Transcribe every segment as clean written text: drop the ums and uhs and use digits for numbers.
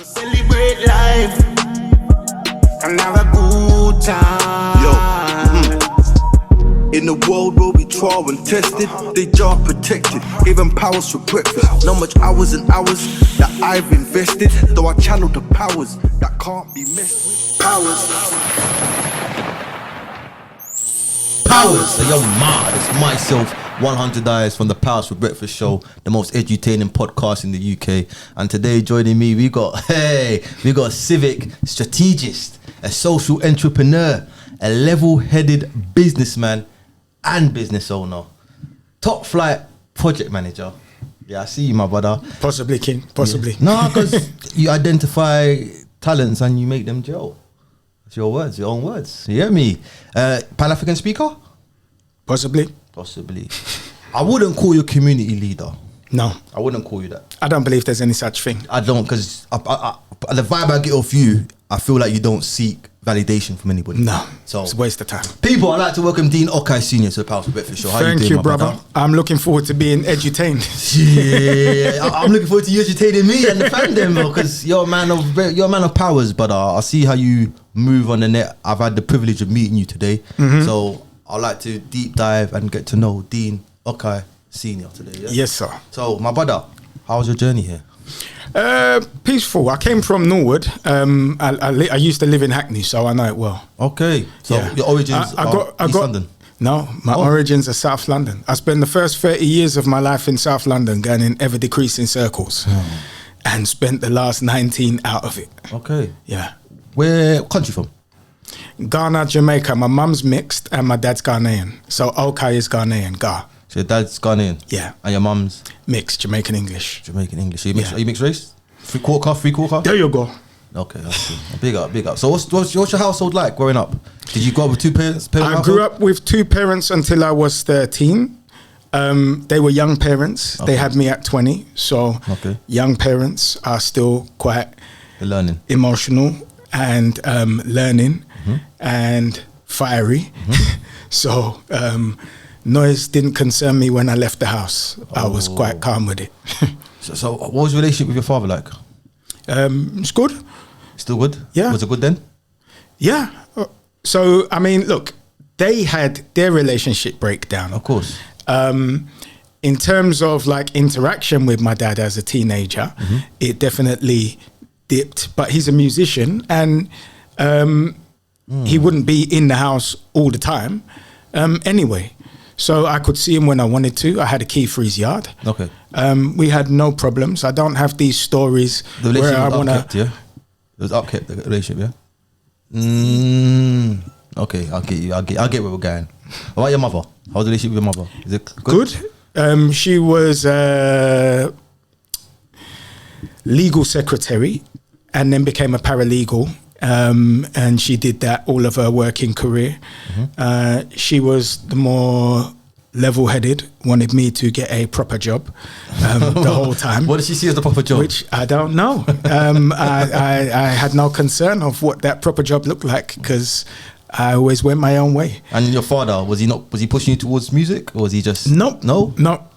Celebrate life and have a good time. In the world where we trial and tested, they jar protected, gave them powers for breakfast. Not much hours and hours that I've invested, though I channel the powers that can't be messed with. Powers, so yo mad, it's myself, 100 Eyes from the Powers for Breakfast show, the most edutaining podcast in the UK. And today joining me, we got a civic strategist, a social entrepreneur, a level-headed businessman and business owner, top flight project manager. Yeah, I see you, my brother. Possibly, King, possibly. Yeah. No, because you identify talents and you make them gel. It's your words, your own words. You hear me? Pan-African speaker? Possibly. I wouldn't call you a community leader. No. I wouldn't call you that. I don't believe there's any such thing. I don't, because the vibe I get off you, I feel like you don't seek validation from anybody. No, so it's a waste of time. People, I'd like to welcome Dean Okai Senior to the Powers for Breakfast show. How Thank you doing, brother. I'm looking forward to being edutained. Yeah, I'm looking forward to you edutating me and the fandom, because you're a man of powers. But I see how you move on the net. I've had the privilege of meeting you today, so I'd like to deep dive and get to know Dean Okai Senior today. Yeah? Yes, sir. So, my brother, how was your journey here? Peaceful. I came from Norwood. I used to live in Hackney, so I know it well. Okay, so your origins are East London? No, my origins are South London. I spent the first 30 years of my life in South London going in ever decreasing circles and spent the last 19 out of it. Okay. Yeah. Where country from? Ghana, Jamaica. My mum's mixed and my dad's Ghanaian. So Okai is Ghanaian, Ga. So your dad's Ghanaian? Yeah. And your mum's? Mixed, Jamaican English. Jamaican English. So are you mixed race? Three quarter? There you go. Okay, I see. Big up. So what's your household like growing up? Did you grow up with two parents? I grew up with two parents until I was 13. They were young parents. Okay. They had me at 20. So young parents are still quite learning, emotional and learning and fiery. So noise didn't concern me when I left the house. I was quite calm with it. So what was your relationship with your father like? It's good. Still good? Yeah. Was it good then? Yeah. So, I mean, look, they had their relationship breakdown. Of course. In terms of like interaction with my dad as a teenager, it definitely dipped. But he's a musician and he wouldn't be in the house all the time anyway. So I could see him when I wanted to. I had a key for his yard. Okay. We had no problems. I don't have these stories where I want to... Yeah? It was upkept, the relationship, yeah? Okay, I'll get where we're going. What about your mother? How was the relationship with your mother? Is it good? She was legal secretary and then became a paralegal. And she did that all of her working career. She was the more level-headed, wanted me to get a proper job the whole time. What did she see as the proper job? Which I don't know. I had no concern of what that proper job looked like because I always went my own way. And your father, was he pushing you towards music, or was he just... No.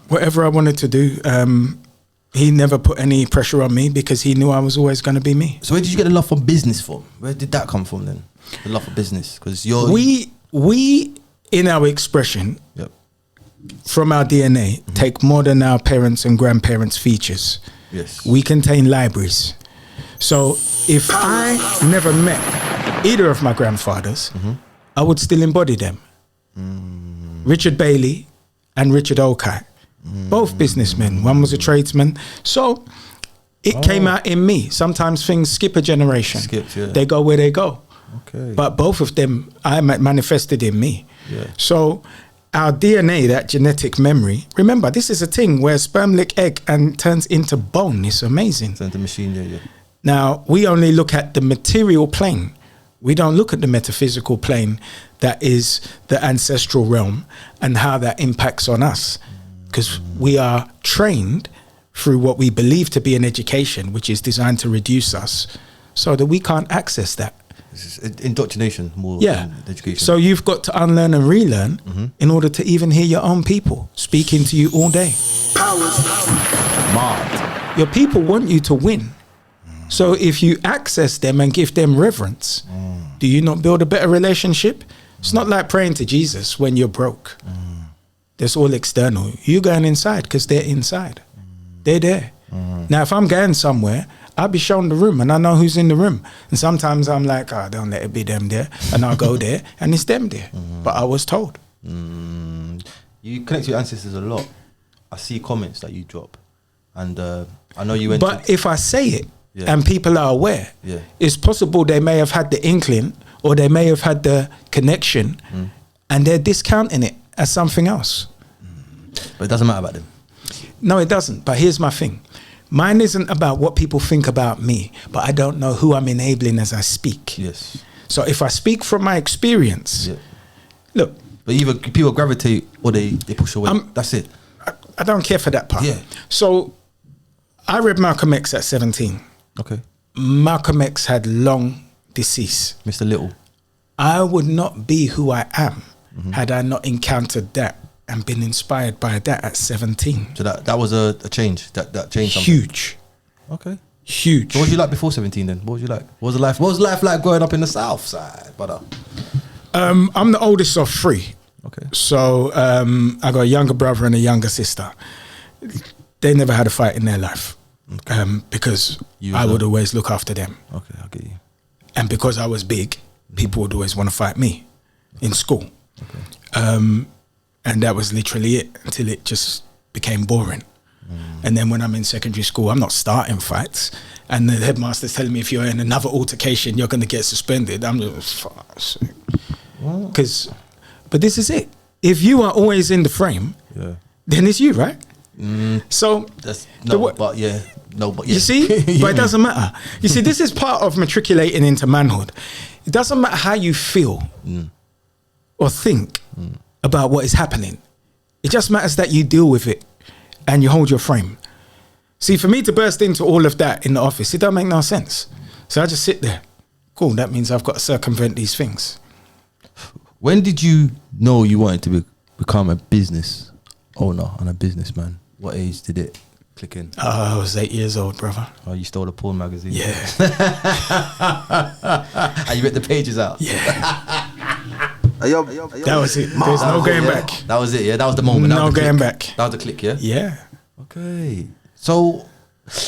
Whatever I wanted to do, he never put any pressure on me because he knew I was always going to be me. So where did you get the love for business from? Where did that come from then? The love for business? Because we in our expression, from our DNA, take more than our parents and grandparents' features. Yes. We contain libraries. So if I never met either of my grandfathers, I would still embody them. Richard Bailey and Richard Okai. Both businessmen. One was a tradesman. So it came out in me. Sometimes things skip a generation. They go where they go. Okay. But both of them I manifested in me. Yeah. So our DNA, that genetic memory, remember, this is a thing where sperm lick egg and turns into bone. It's amazing. It's the machine, yeah. Now, we only look at the material plane. We don't look at the metaphysical plane that is the ancestral realm and how that impacts on us. Because we are trained through what we believe to be an education, which is designed to reduce us so that we can't access that. This is indoctrination more than education. So you've got to unlearn and relearn in order to even hear your own people speaking to you all day. Mad. Your people want you to win. So if you access them and give them reverence, do you not build a better relationship? It's not like praying to Jesus when you're broke. That's all external. You're going inside because they're inside. They're there. Now, if I'm going somewhere, I'll be shown the room and I know who's in the room. And sometimes I'm like, oh, don't let it be them there. And I'll go there and it's them there. But I was told. You connect to your ancestors a lot. I see comments that you drop. And I know you went But if I say it Yeah. and people are aware, Yeah. it's possible they may have had the inkling or they may have had the connection and they're discounting it as something else. But it doesn't matter about them. No, it doesn't. But here's my thing. Mine isn't about what people think about me, but I don't know who I'm enabling as I speak. Yes. So if I speak from my experience, Yeah. look, But either people gravitate or they push away. That's it. I don't care for that part. Yeah. So I read Malcom X at 17. Okay. Malcom X had long deceased. Mr. Little. I would not be who I am had I not encountered that and been inspired by that at 17. So that was a change. That changed something. Huge. Okay. Huge. So what was you like before 17 then? What was you like? What was life like growing up in the south side, brother? I'm the oldest of three. Okay. So I got a younger brother and a younger sister. They never had a fight in their life because I would always look after them. Okay, I'll get you. And because I was big, people would always want to fight me in school. And that was literally it until it just became boring. And then when I'm in secondary school, I'm not starting fights. And the headmaster's telling me if you're in another altercation, you're going to get suspended. I'm just, but this is it. If you are always in the frame, then it's you, right? So That's but yeah. you see, but it doesn't matter. You see, this is part of matriculating into manhood. It doesn't matter how you feel or think about what is happening. It just matters that you deal with it and you hold your frame. See, for me to burst into all of that in the office, it don't make no sense. So I just sit there. Cool, that means I've got to circumvent these things. When did you know you wanted to become a business owner and a businessman? What age did it click in? I was 8 years old, brother. Oh, you stole a porn magazine? Yeah. And you ripped the pages out? Yeah. That was it. There's no going back. That was it, yeah? That was the moment. No going back. That was the click, yeah? Yeah. Okay. So,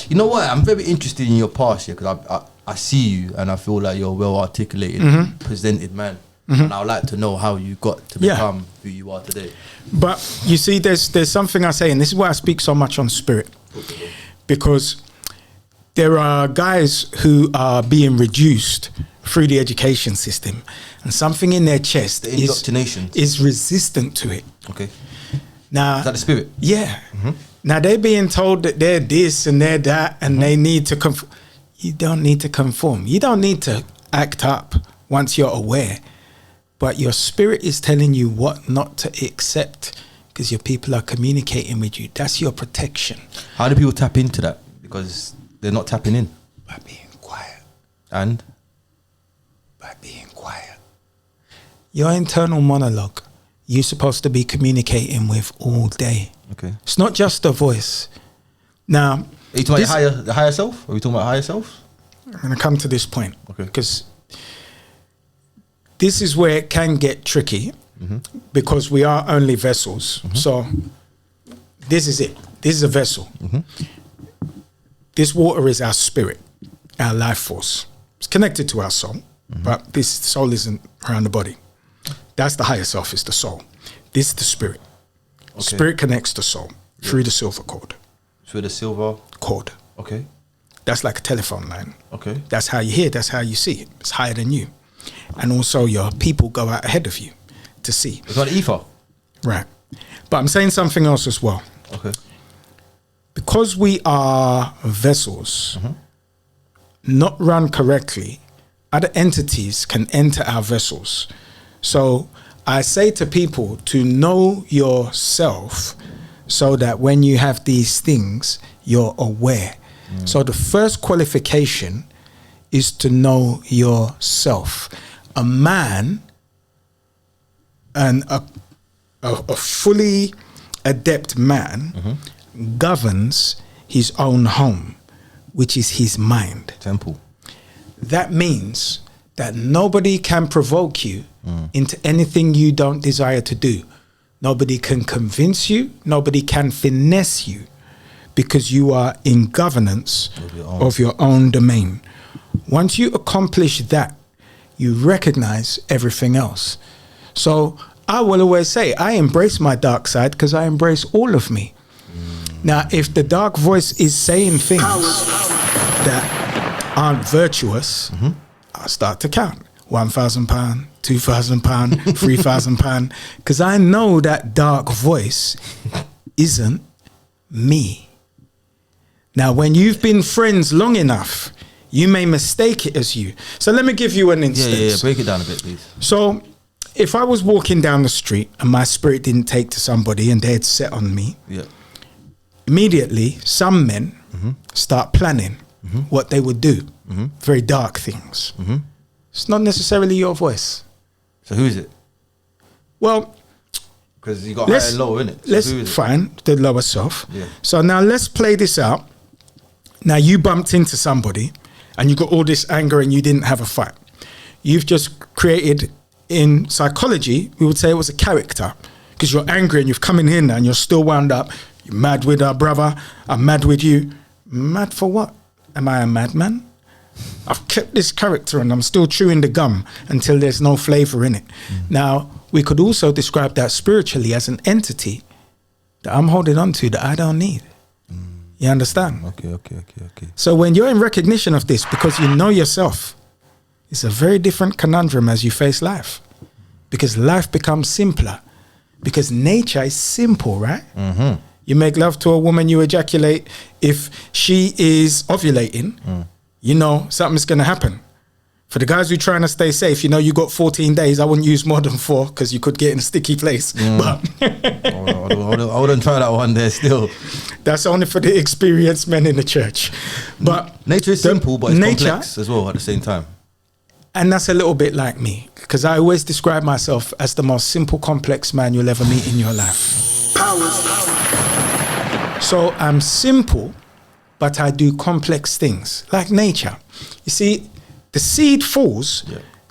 you know what? I'm very interested in your past here because I see you and I feel like you're a well articulated, presented man. And I would like to know how you got to become who you are today. But you see, there's something I say, and this is why I speak so much on spirit, because there are guys who are being reduced through the education system, and something in their chest is resistant to it. Okay. Now, Is that the spirit? Yeah. Now they're being told that they're this and they're that, and they need to conform. You don't need to conform. You don't need to act up once you're aware. But your spirit is telling you what not to accept because your people are communicating with you. That's your protection. How do people tap into that? Because they're not tapping in. By being quiet. And? By being quiet. Your internal monologue, you're supposed to be communicating with all day. Okay. It's not just a voice. Now, Are you talking about the higher self? Are we talking about higher self? I'm going to come to this point. Okay. Because this is where it can get tricky because we are only vessels. So this is it. This is a vessel. This water is our spirit, our life force. It's connected to our soul, but this soul isn't around the body. That's the higher self, is the soul. This is the spirit. Okay. Spirit connects the soul through the silver cord. Through the silver Cord. Okay. That's like a telephone line. Okay. That's how you hear, that's how you see it. It's higher than you. And also your people go out ahead of you to see. It's like ether. Right. But I'm saying something else as well. Okay. Because we are vessels, not run correctly, other entities can enter our vessels. So I say to people to know yourself so that when you have these things, you're aware. So the first qualification is to know yourself. A man and a fully adept man governs his own home, which is his mind. Temple. That means that nobody can provoke you into anything you don't desire to do. Nobody can convince you. Nobody can finesse you, because you are in governance of your own domain. Once you accomplish that, you recognize everything else. So I will always say, I embrace my dark side because I embrace all of me. Now, if the dark voice is saying things that aren't virtuous, I'll start to count. £1,000, £2,000, £3,000, because I know that dark voice isn't me. Now, when you've been friends long enough, you may mistake it as you. So let me give you an instance. Yeah. Break it down a bit, please. So if I was walking down the street and my spirit didn't take to somebody and they'd set on me, immediately some men start planning what they would do. Very dark things. It's not necessarily your voice. So who is it? Well, because you got high and low, innit? So let's who is it? find the lower self. Yeah. So now let's play this out. Now you bumped into somebody and you got all this anger and you didn't have a fight. You've just created, in psychology, we would say it was a character, because you're angry and you've come in here and you're still wound up. You're mad with our brother. I'm mad with you. Mad for what? Am I a madman? I've kept this character and I'm still chewing the gum until there's no flavor in it. Now, we could also describe that spiritually as an entity that I'm holding on to that I don't need. You understand? Okay. So when you're in recognition of this, because you know yourself, it's a very different conundrum as you face life, because life becomes simpler, because nature is simple, right? You make love to a woman, you ejaculate. If she is ovulating, you know something's going to happen. For the guys who are trying to stay safe, you know you got 14 days. I wouldn't use more than 4 because you could get in a sticky place. But I wouldn't try that one there still. That's only for the experienced men in the church. But nature is simple, but it's complex as well at the same time. And that's a little bit like me, because I always describe myself as the most simple, complex man you'll ever meet in your life. So I'm simple, but I do complex things, like nature. You see, the seed falls,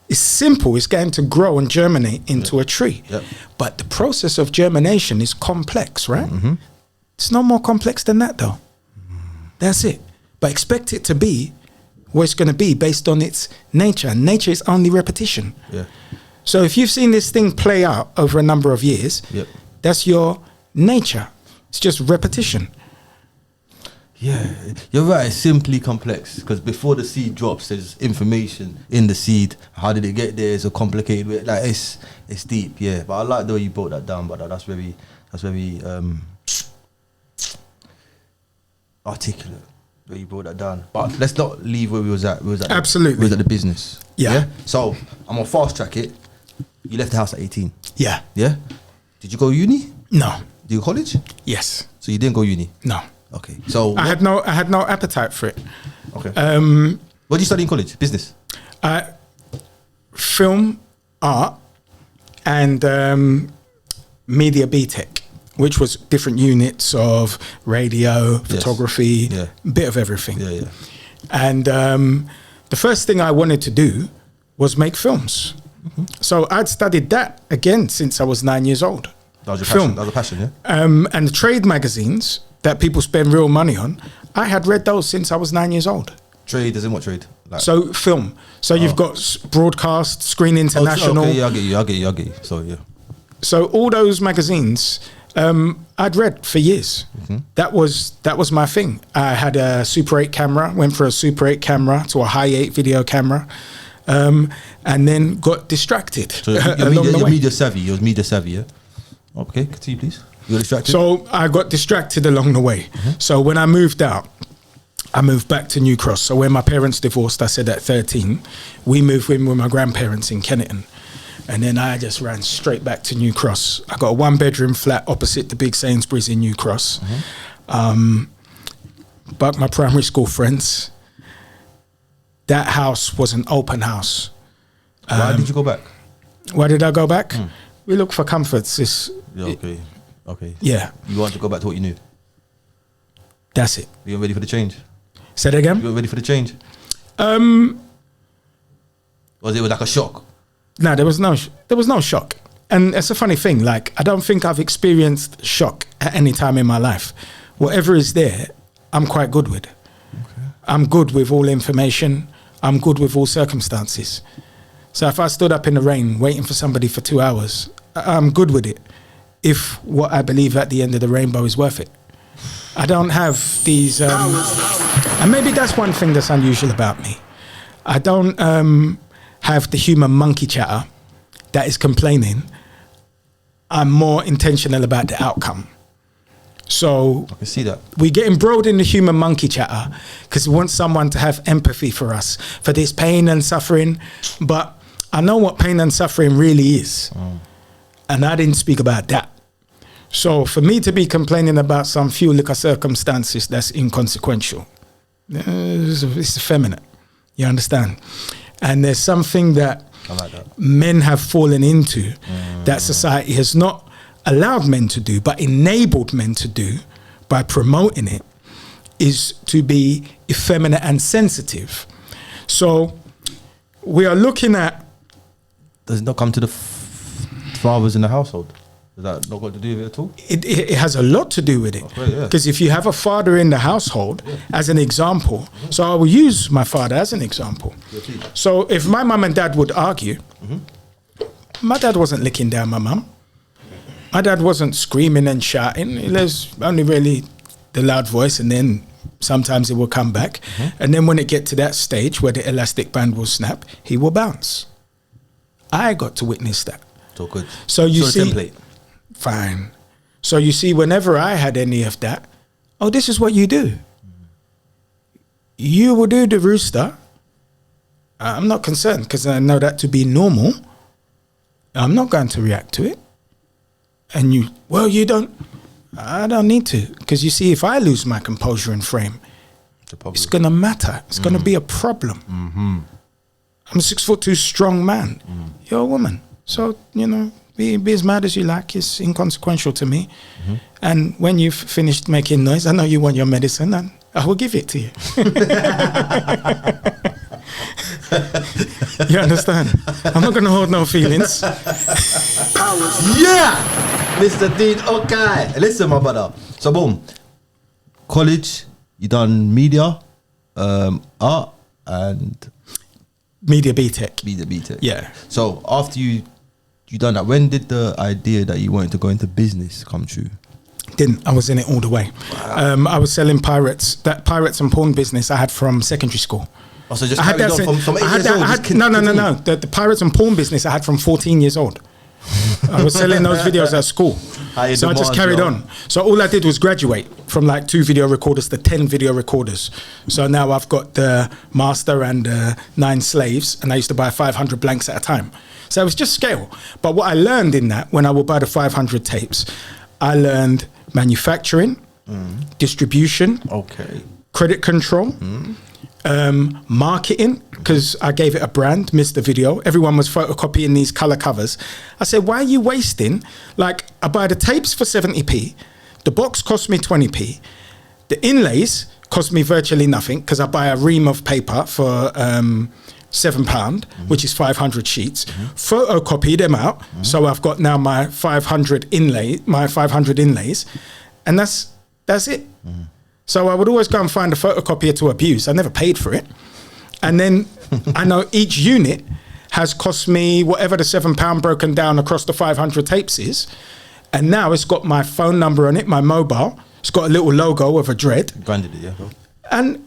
it's simple, it's going to grow and germinate into a tree. But the process of germination is complex, right? It's no more complex than that, though. That's it. But expect it to be what it's going to be based on its nature. And nature is only repetition. So if you've seen this thing play out over a number of years, that's your nature. It's just repetition. Yeah, you're right. It's simply complex, because before the seed drops, there's information in the seed. How did it get there? It's a complicated way. Like it's deep. Yeah, but I like the way you broke that down. But that's very articulate. Where you brought that down. But let's not leave where we was at. Absolutely. We was at the business. Yeah. So I'm gonna fast track it. You left the house at 18. Yeah. Yeah. Did you go uni? No. Did you go college? Yes. So you didn't go uni? No. Okay. So I had no appetite for it. Okay. What did you study in college? Business? Film, art, and media BTEC, which was different units of radio, photography, bit of everything. And the first thing I wanted to do was make films. So I'd studied that again since I was 9 years old. That was your passion. That was a passion, yeah? And the trade magazines that people spend real money on, I had read those since I was 9 years old. Trade, as in what trade? Like, so film. So you've got broadcast, Screen International. Okay, yeah, I get you. So yeah. So all those magazines, I'd read for years. That was my thing. I had a Super 8 camera, went for a Super 8 camera to a High 8 video camera, and then got distracted. So you're media savvy. You was media savvy, yeah? Okay, continue, please. You were distracted? So I got distracted along the way. So when I moved out, I moved back to New Cross. So when my parents divorced, I said at 13, we moved in with my grandparents in Kennington. And then I just ran straight back to New Cross. I got a 1-bedroom flat opposite the big Sainsbury's in New Cross. But my primary school friends, that house was an open house. Why did you go back? Why did I go back? We look for comforts. Okay. Yeah. You want to go back to what you knew? That's it. You ready for the change? Say that again? You were ready for the change? Was it like a shock? No, there was no shock. And it's a funny thing. Like, I don't think I've experienced shock at any time in my life. Whatever is there, I'm quite good with. Okay. I'm good with all information. I'm good with all circumstances. So if I stood up in the rain waiting for somebody for 2 hours, I'm good with it. If what I believe at the end of the rainbow is worth it. I don't have these, and maybe that's one thing that's unusual about me. I don't have the human monkey chatter that is complaining. I'm more intentional about the outcome. So I can see that. We get embroiled in the human monkey chatter because we want someone to have empathy for us, for this pain and suffering. But I know what pain and suffering really is. And I didn't speak about that. So for me to be complaining about some few little circumstances that's inconsequential, it's effeminate. You understand? And there's something that, I like that men have fallen into that society has not allowed men to do, but enabled men to do by promoting it, is to be effeminate and sensitive. So we are looking at... Does it not come to the fathers in the household? Does that not got to do with it at all? It has a lot to do with it. Because if you have a father in the household, as an example, so I will use my father as an example. So if my mum and dad would argue, my dad wasn't licking down my mum. My dad wasn't screaming and shouting. There's only really the loud voice, and then sometimes it will come back. And then when it get to that stage where the elastic band will snap, he will bounce. I got to witness that. So good. So you see... template. Fine. So you see, whenever I had any of that, oh, this is what you do. You will do the rooster. I'm not concerned because I know that to be normal. I'm not going to react to it. And you, well, you don't. I don't need to, because you see, if I lose my composure and frame, it's going to matter. It's going to be a problem. I'm a 6'2" strong man. You're a woman. So, you know, be as mad as you like. It's inconsequential to me. And when you've finished making noise, I know you want your medicine, and I will give it to you. You understand? I'm not going to hold no feelings. Yeah! Mr. Dean Okai. Listen, my brother. So, boom. College, you done media, art, and... Media BTEC. Media BTEC. Yeah. So, after you done that, when did the idea that you wanted to go into business come true? Didn't. I was in it all the way. Wow. I was selling pirates. That pirates and porn business I had from secondary school. Oh, so just carried on from 8 years old? No. The pirates and porn business I had from 14 years old. I was selling those videos at school. So I just carried on. So all I did was graduate from like 2 video recorders to 10 video recorders. So now I've got the master and 9 slaves, and I used to buy 500 blanks at a time. So it was just scale. But what I learned in that, when I would buy the 500 tapes, I learned manufacturing, distribution, credit control, marketing, because I gave it a brand, Mr. Video. Everyone was photocopying these color covers. I said, why are you wasting? Like, I buy the tapes for 70p. The box cost me 20p. The inlays cost me virtually nothing, because I buy a ream of paper for £7, which is 500 sheets. Photocopy them out. So I've got now my 500 inlays, and that's it. So I would always go and find a photocopier to abuse. I never paid for it. And then I know each unit has cost me whatever the £7 broken down across the 500 tapes is. And now it's got my phone number on it, my mobile. It's got a little logo of a dread. Branded it, yeah. And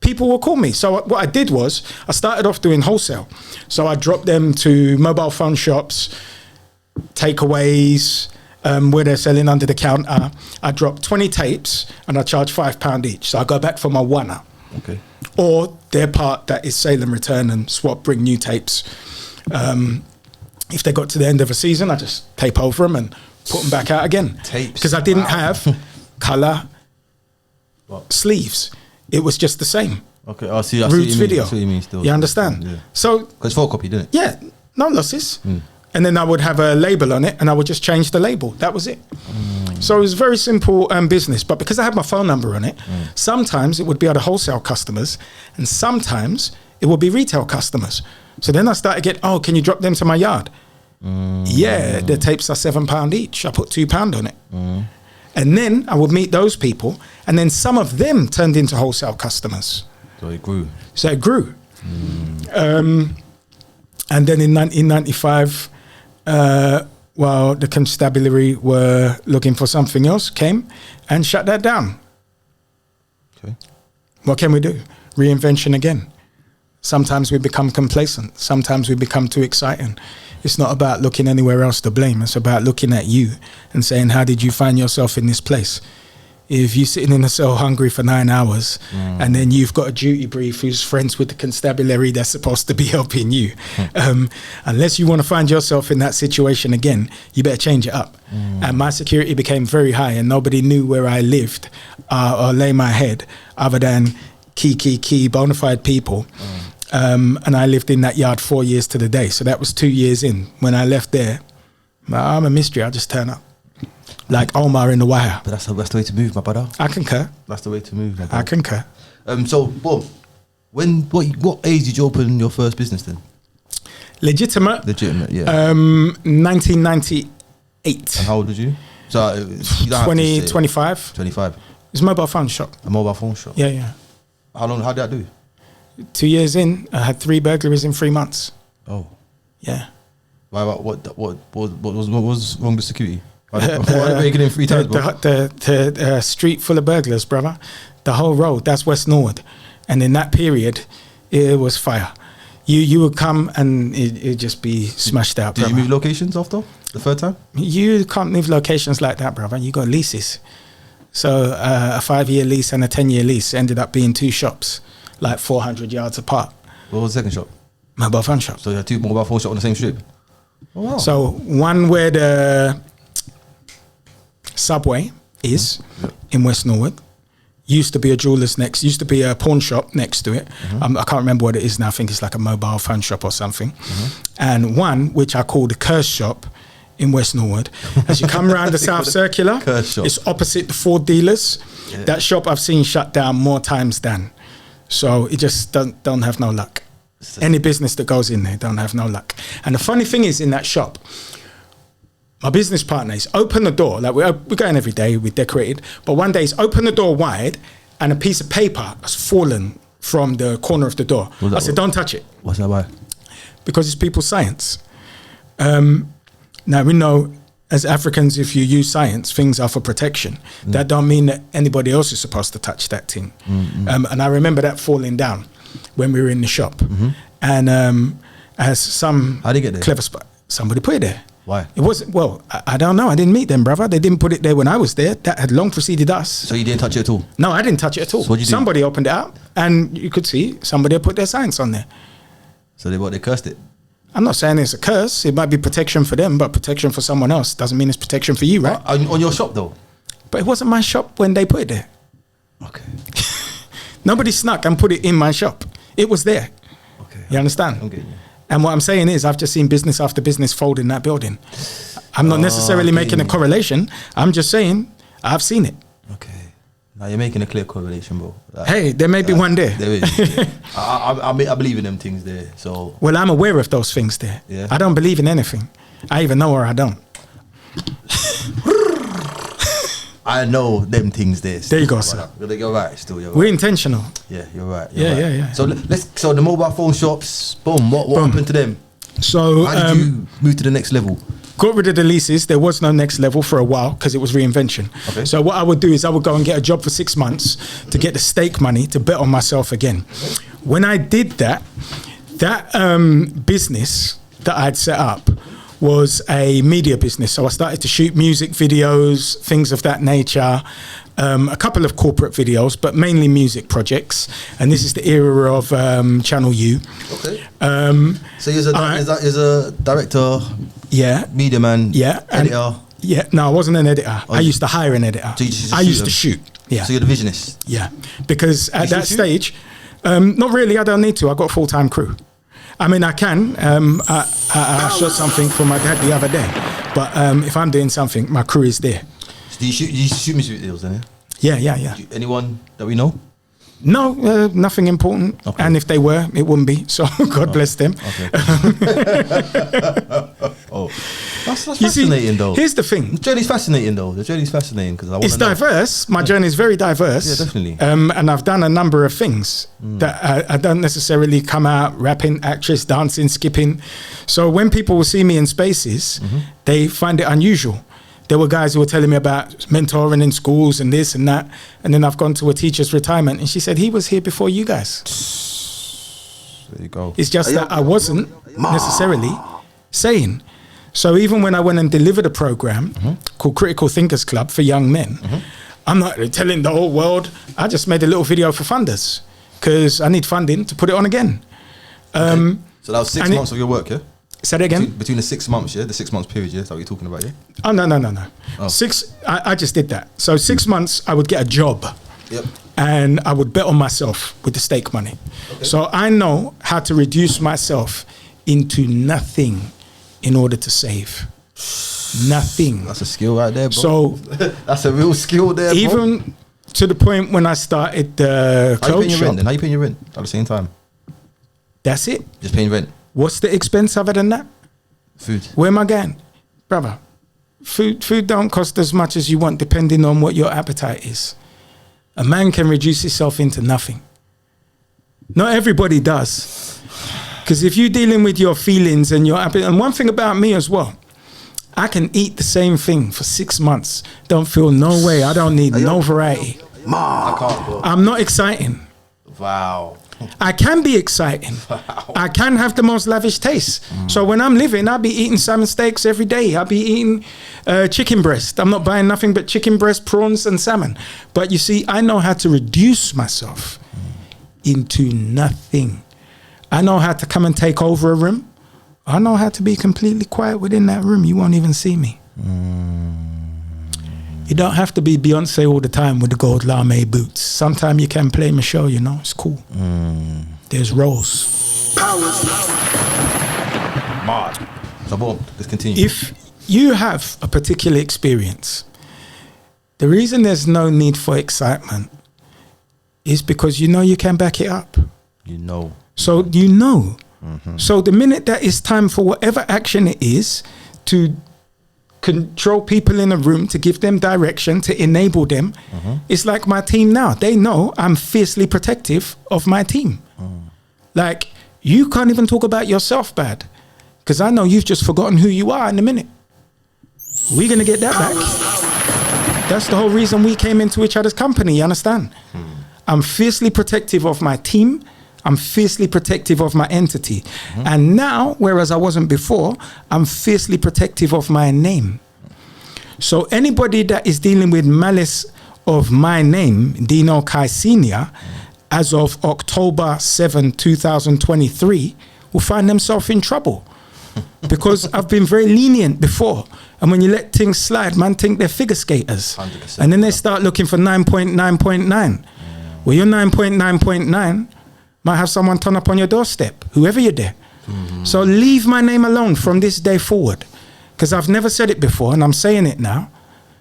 people will call me. So what I did was, I started off doing wholesale. So I dropped them to mobile phone shops, takeaways, where they're selling under the counter. I drop 20 tapes and I charge £5 each. So I go back for my one-up. Okay. Or their part that is sale and return and swap, bring new tapes. If they got to the end of a season, I just tape over them and put them back out again. Tapes. Because I didn't have colour sleeves. It was just the same. Okay, I see. Roots video. I see what you mean still. You understand? Yeah. So, because photocopy, didn't it? Yeah, no losses. and then I would have a label on it, and I would just change the label. That was it. So it was very simple business. But because I had my phone number on it, sometimes it would be other wholesale customers, and sometimes it would be retail customers. So then I started getting, can you drop them to my yard? Yeah, the tapes are £7 each. I put £2 on it. And then I would meet those people, and then some of them turned into wholesale customers. So it grew. And then in 1995, while the constabulary were looking for something else, came and shut that down. Okay. What can we do? Reinvention again. Sometimes we become complacent. Sometimes we become too exciting. It's not about looking anywhere else to blame. It's about looking at you and saying, how did you find yourself in this place? If you're sitting in a cell hungry for 9 hours and then you've got a duty brief who's friends with the constabulary that's supposed to be helping you, unless you want to find yourself in that situation again, you better change it up. And my security became very high, and nobody knew where I lived or lay my head other than key bona fide people. And I lived in that yard 4 years to the day. So that was 2 years in. When I left there, I'm a mystery. I just turn up. Like Omar in The Wire. But that's the way to move, my brother. I concur. That's the way to move, my brother. I concur. So, Bob, what age did you open your first business then? Legitimate, yeah. 1998. And how old was you? So, you don't 25. 25. It's a mobile phone shop. A mobile phone shop? Yeah. How did that do? 2 years in, I had 3 burglaries in 3 months. Oh. Yeah. Why? What was wrong with security? Why did you break it in 3 times, bro? The street full of burglars, brother. The whole road, that's West Norwood. And in that period, it was fire. You would come and it'd just be smashed out, Did brother. you move locations after the 3rd time? You can't move locations like that, brother. You got leases. So a 5-year lease and a 10-year lease ended up being 2 shops, like 400 yards apart. What was the second shop? Mobile phone shop. So you had 2 mobile phone shops on the same strip? Oh, wow. So one where the Subway is in West Norwood. Used to be a jeweler's next, used to be a pawn shop next to it. I can't remember what it is now. I think it's like a mobile phone shop or something. And one, which I call the Curse Shop in West Norwood. As you come around the South Circular, it's opposite the Ford dealers. Yeah. That shop I've seen shut down more times than. So it just don't have no luck. Any business that goes in there don't have no luck. And the funny thing is, in that shop, my business partner is open the door, like we're going every day, we decorated, but one day he's opened the door wide and a piece of paper has fallen from the corner of the door. I said, don't touch it. What's that why? Because it's people's science. Now we know as Africans, if you use science, things are for protection. That don't mean that anybody else is supposed to touch that thing. And I remember that falling down when we were in the shop. And as some How'd it get there? clever spot, somebody put it there. Why? It wasn't, well, I don't know. I didn't meet them, brother. They didn't put it there when I was there. That had long preceded us. So you didn't touch it at all? No, I didn't touch it at all. So what'd you do? Somebody opened it up and you could see somebody had put their science on there. So they cursed it? I'm not saying it's a curse. It might be protection for them, but protection for someone else doesn't mean it's protection for you, right? On your shop though? But it wasn't my shop when they put it there. Okay. Nobody snuck and put it in my shop. It was there. Okay. You understand? I'm getting you. And what I'm saying is I've just seen business after business fold in that building. I'm not necessarily making a correlation. I'm just saying I've seen it. Okay. Now you're making a clear correlation, bro. Hey, there may be one there. There is. I believe in them things there. So. Well, I'm aware of those things there. Yeah. I don't believe in anything. I either know or I don't. I know them things there. There you go, sir. You're right. Still, you're right. We're intentional. Yeah, you're right. Yeah. So So the mobile phone shops. Boom. What happened to them? So how did you move to the next level? Got rid of the leases. There was no next level for a while because it was reinvention. Okay. So what I would do is I would go and get a job for 6 months to get the stake money to bet on myself again. When I did that business that I'd set up was a media business. So I started to shoot music videos, things of that nature, a couple of corporate videos, but mainly music projects. And this is the era of Channel U. Okay. So you're a director, media man, editor. No, I wasn't an editor. I used to hire an editor. So I used to shoot. Yeah. So you're the visionist. Yeah, because at that stage, not really. I don't need to. I got a full-time crew. I mean, I can. I shot something for my dad the other day. But if I'm doing something, my crew is there. So do you shoot music videos then, yeah? Yeah. Anyone that we know? No, nothing important. Okay. And if they were, it wouldn't be. So God bless them. Okay. That's fascinating though. Here's the thing. The journey's fascinating though. Because it's diverse. My journey is very diverse. Yeah, definitely. And I've done a number of things that I don't necessarily come out rapping, actress, dancing, skipping. So when people will see me in spaces, they find it unusual. There were guys who were telling me about mentoring in schools and this and that. And then I've gone to a teacher's retirement and she said, he was here before you guys. There you go. It's just that I wasn't necessarily saying. So even when I went and delivered a program called Critical Thinkers Club for young men, I'm not telling the whole world. I just made a little video for funders because I need funding to put it on again. Okay. So that was 6 months of your work, yeah? Say that again? Between the 6 months, yeah? The 6 months period, yeah? Is that what you're talking about, yeah? Oh, no. Oh. I just did that. So 6 months, I would get a job. Yep. And I would bet on myself with the stake money. Okay. So I know how to reduce myself into nothing in order to save. Nothing. That's a skill right there, bro. So that's a real skill there, bro. Even to the point when I started the clothes shop. How you paying your rent at the same time? That's it. Just paying rent. What's the expense other than that? Food. Where am I going? Brother, food don't cost as much as you want depending on what your appetite is. A man can reduce himself into nothing. Not everybody does. Because if you're dealing with your feelings and your appetite, and one thing about me as well, I can eat the same thing for 6 months. Don't feel no way. I don't need no variety. I can't, bro. I'm not exciting. Wow. I can be exciting. Wow. I can have the most lavish taste. So when I'm living, I'll be eating salmon steaks every day. I'll be eating chicken breast. I'm not buying nothing but chicken breast, prawns and salmon. But you see, I know how to reduce myself into nothing. I know how to come and take over a room. I know how to be completely quiet within that room. You won't even see me. You don't have to be Beyonce all the time with the gold lame boots. Sometimes you can play Michelle, you know, it's cool. There's roles. Mad. So, boom, let's continue. If you have a particular experience, the reason there's no need for excitement is because you know you can back it up. You know. So you know. So the minute that it's time for whatever action it is to control people in a room, to give them direction, to enable them, it's like my team now. They know I'm fiercely protective of my team. Like, you can't even talk about yourself bad because I know you've just forgotten who you are in a minute. We're going to get that back. That's the whole reason we came into each other's company, you understand? I'm fiercely protective of my team. I'm fiercely protective of my entity. And now, whereas I wasn't before, I'm fiercely protective of my name. So anybody that is dealing with malice of my name, Dean Okai Senior, as of October 7, 2023, will find themselves in trouble. Because I've been very lenient before. And when you let things slide, man think they're figure skaters. 100%. And then they start looking for 9.9.9. Well, your 9.9.9 might have someone turn up on your doorstep, whoever you're there. So leave my name alone from this day forward. Because I've never said it before, and I'm saying it now,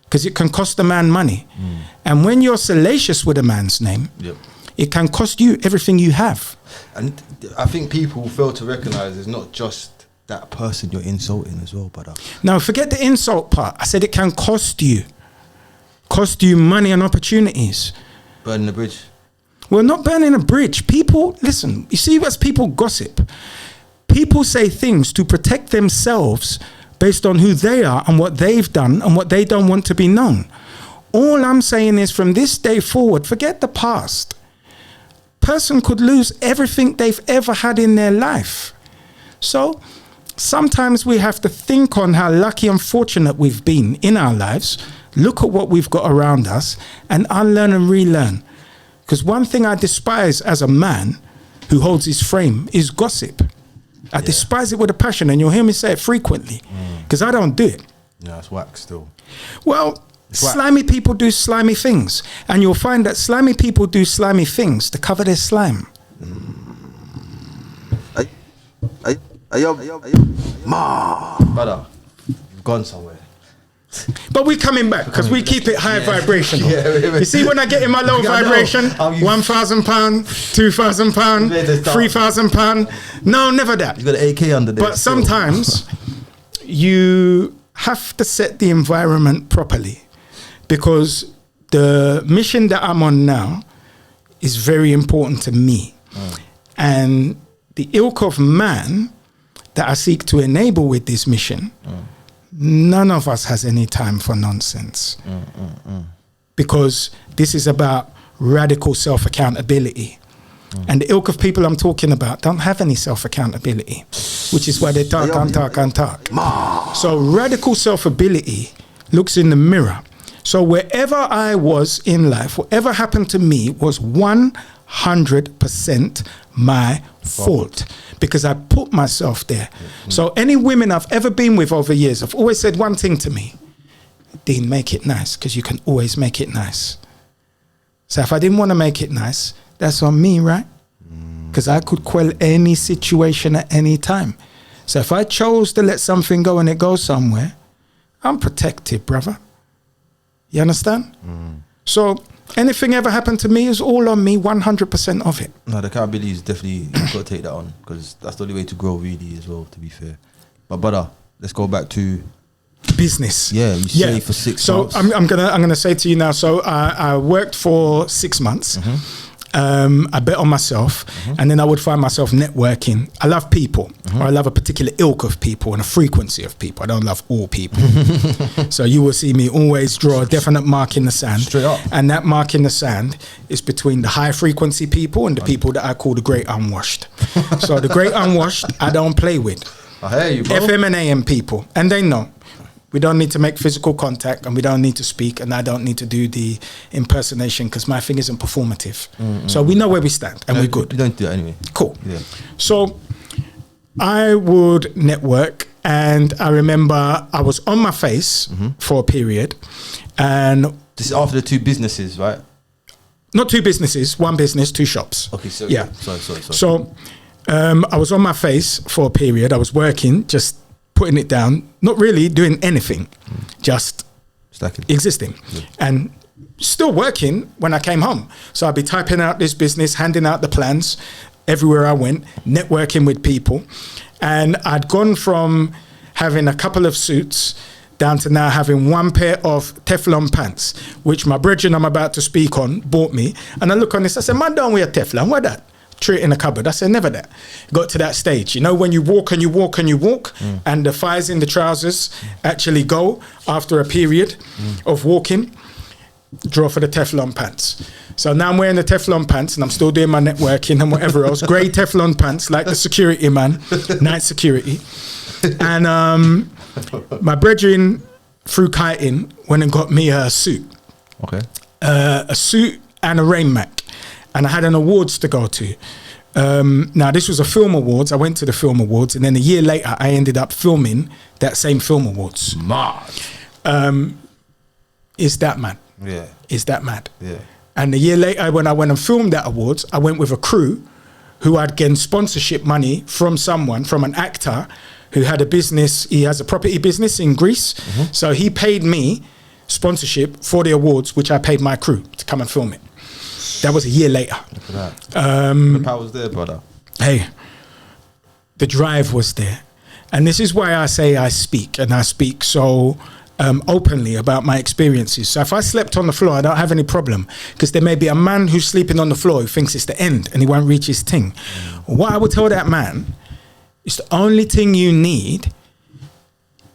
because it can cost a man money. And when you're salacious with a man's name, it can cost you everything you have. And I think people fail to recognize it's not just that person you're insulting as well, brother. Now, forget the insult part. I said it can cost you. Cost you money and opportunities. Burning the bridge. Well, not burning a bridge. People, listen, you see as people gossip, people say things to protect themselves based on who they are and what they've done and what they don't want to be known. All I'm saying is from this day forward, forget the past. Person could lose everything they've ever had in their life. So sometimes we have to think on how lucky and fortunate we've been in our lives, look at what we've got around us and unlearn and relearn. Because one thing I despise as a man who holds his frame is gossip. I despise it with a passion, and you'll hear me say it frequently because I don't do it. Yeah, it's whack still. Well, slimy people do slimy things, and you'll find that slimy people do slimy things to cover their slime. Brother, you've gone somewhere. But we're coming back because we keep it high vibrational. You see, when I get in my low vibration, £1,000, £2,000, £3,000. No, never that. You got an AK under there. But sometimes you have to set the environment properly, because the mission that I'm on now is very important to me. And the ilk of man that I seek to enable with this mission, none of us has any time for nonsense. Because this is about radical self-accountability. And the ilk of people I'm talking about don't have any self-accountability, which is why they talk and talk and talk. So radical self-ability looks in the mirror. So wherever I was in life, whatever happened to me was 100% my fault, because I put myself there. So any women I've ever been with over years have always said one thing to me: Dean, make it nice, because you can always make it nice. So if I didn't want to make it nice, that's on me, right? Because I could quell any situation at any time. So if I chose to let something go and it goes somewhere, I'm protected, brother. You understand? So anything ever happened to me is all on me, 100% of it. No, the accountability is definitely, you've got to take that on, because that's the only way to grow, really, as well, to be fair. But brother, let's go back to business. Yeah, you say for 6 months. So I'm gonna say to you now. So I worked for 6 months. I bet on myself, and then I would find myself networking. I love people, or I love a particular ilk of people and a frequency of people. I don't love all people. So you will see me always draw a definite mark in the sand. Straight up. And that mark in the sand is between the high frequency people and the people that I call the great unwashed. So the great unwashed, I don't play with. I hear you, bro. FM and AM people, and they know. We don't need to make physical contact, and we don't need to speak, and I don't need to do the impersonation, because my thing isn't performative. So we know where we stand, and we're good. You don't do that anyway. Cool. Yeah. So I would network, and I remember I was on my face for a period, and this is after the 2 businesses, right? not 2 businesses, 1 business, 2 shops. Okay, so yeah. Sorry. So I was on my face for a period. I was working, just putting it down, not really doing anything, just stacking, existing, and still working when I came home. So I'd be typing out this business, handing out the plans everywhere I went, networking with people. And I'd gone from having a couple of suits down to now having 1 pair of Teflon pants, which my brethren I'm about to speak on bought me. And I look on this, I said, man, don't wear Teflon, what that? Tree it in the cupboard. I said, never that. Got to that stage, you know, when you walk and you walk and you walk, and the thighs in the trousers actually go after a period of walking. Draw for the Teflon pants. So now I'm wearing the Teflon pants, and I'm still doing my networking and whatever else. Grey Teflon pants, like the security man, night security. And my brethren, through kiting, went and got me a suit. Okay. A suit and a rain mat. And I had an awards to go to. Now, this was a film awards. I went to the film awards, and then a year later, I ended up filming that same film awards. Mad. Is that mad? Yeah. Is that mad? Yeah. And a year later, when I went and filmed that awards, I went with a crew who had gained sponsorship money from someone, from an actor who had a business. He has a property business in Greece. So he paid me sponsorship for the awards, which I paid my crew to come and film it. That was a year later. Look at that. The power was there, brother. Hey, the drive was there. And this is why I say I speak, and I speak so openly about my experiences. So if I slept on the floor, I don't have any problem, because there may be a man who's sleeping on the floor who thinks it's the end and he won't reach his thing. What I would tell that man is the only thing you need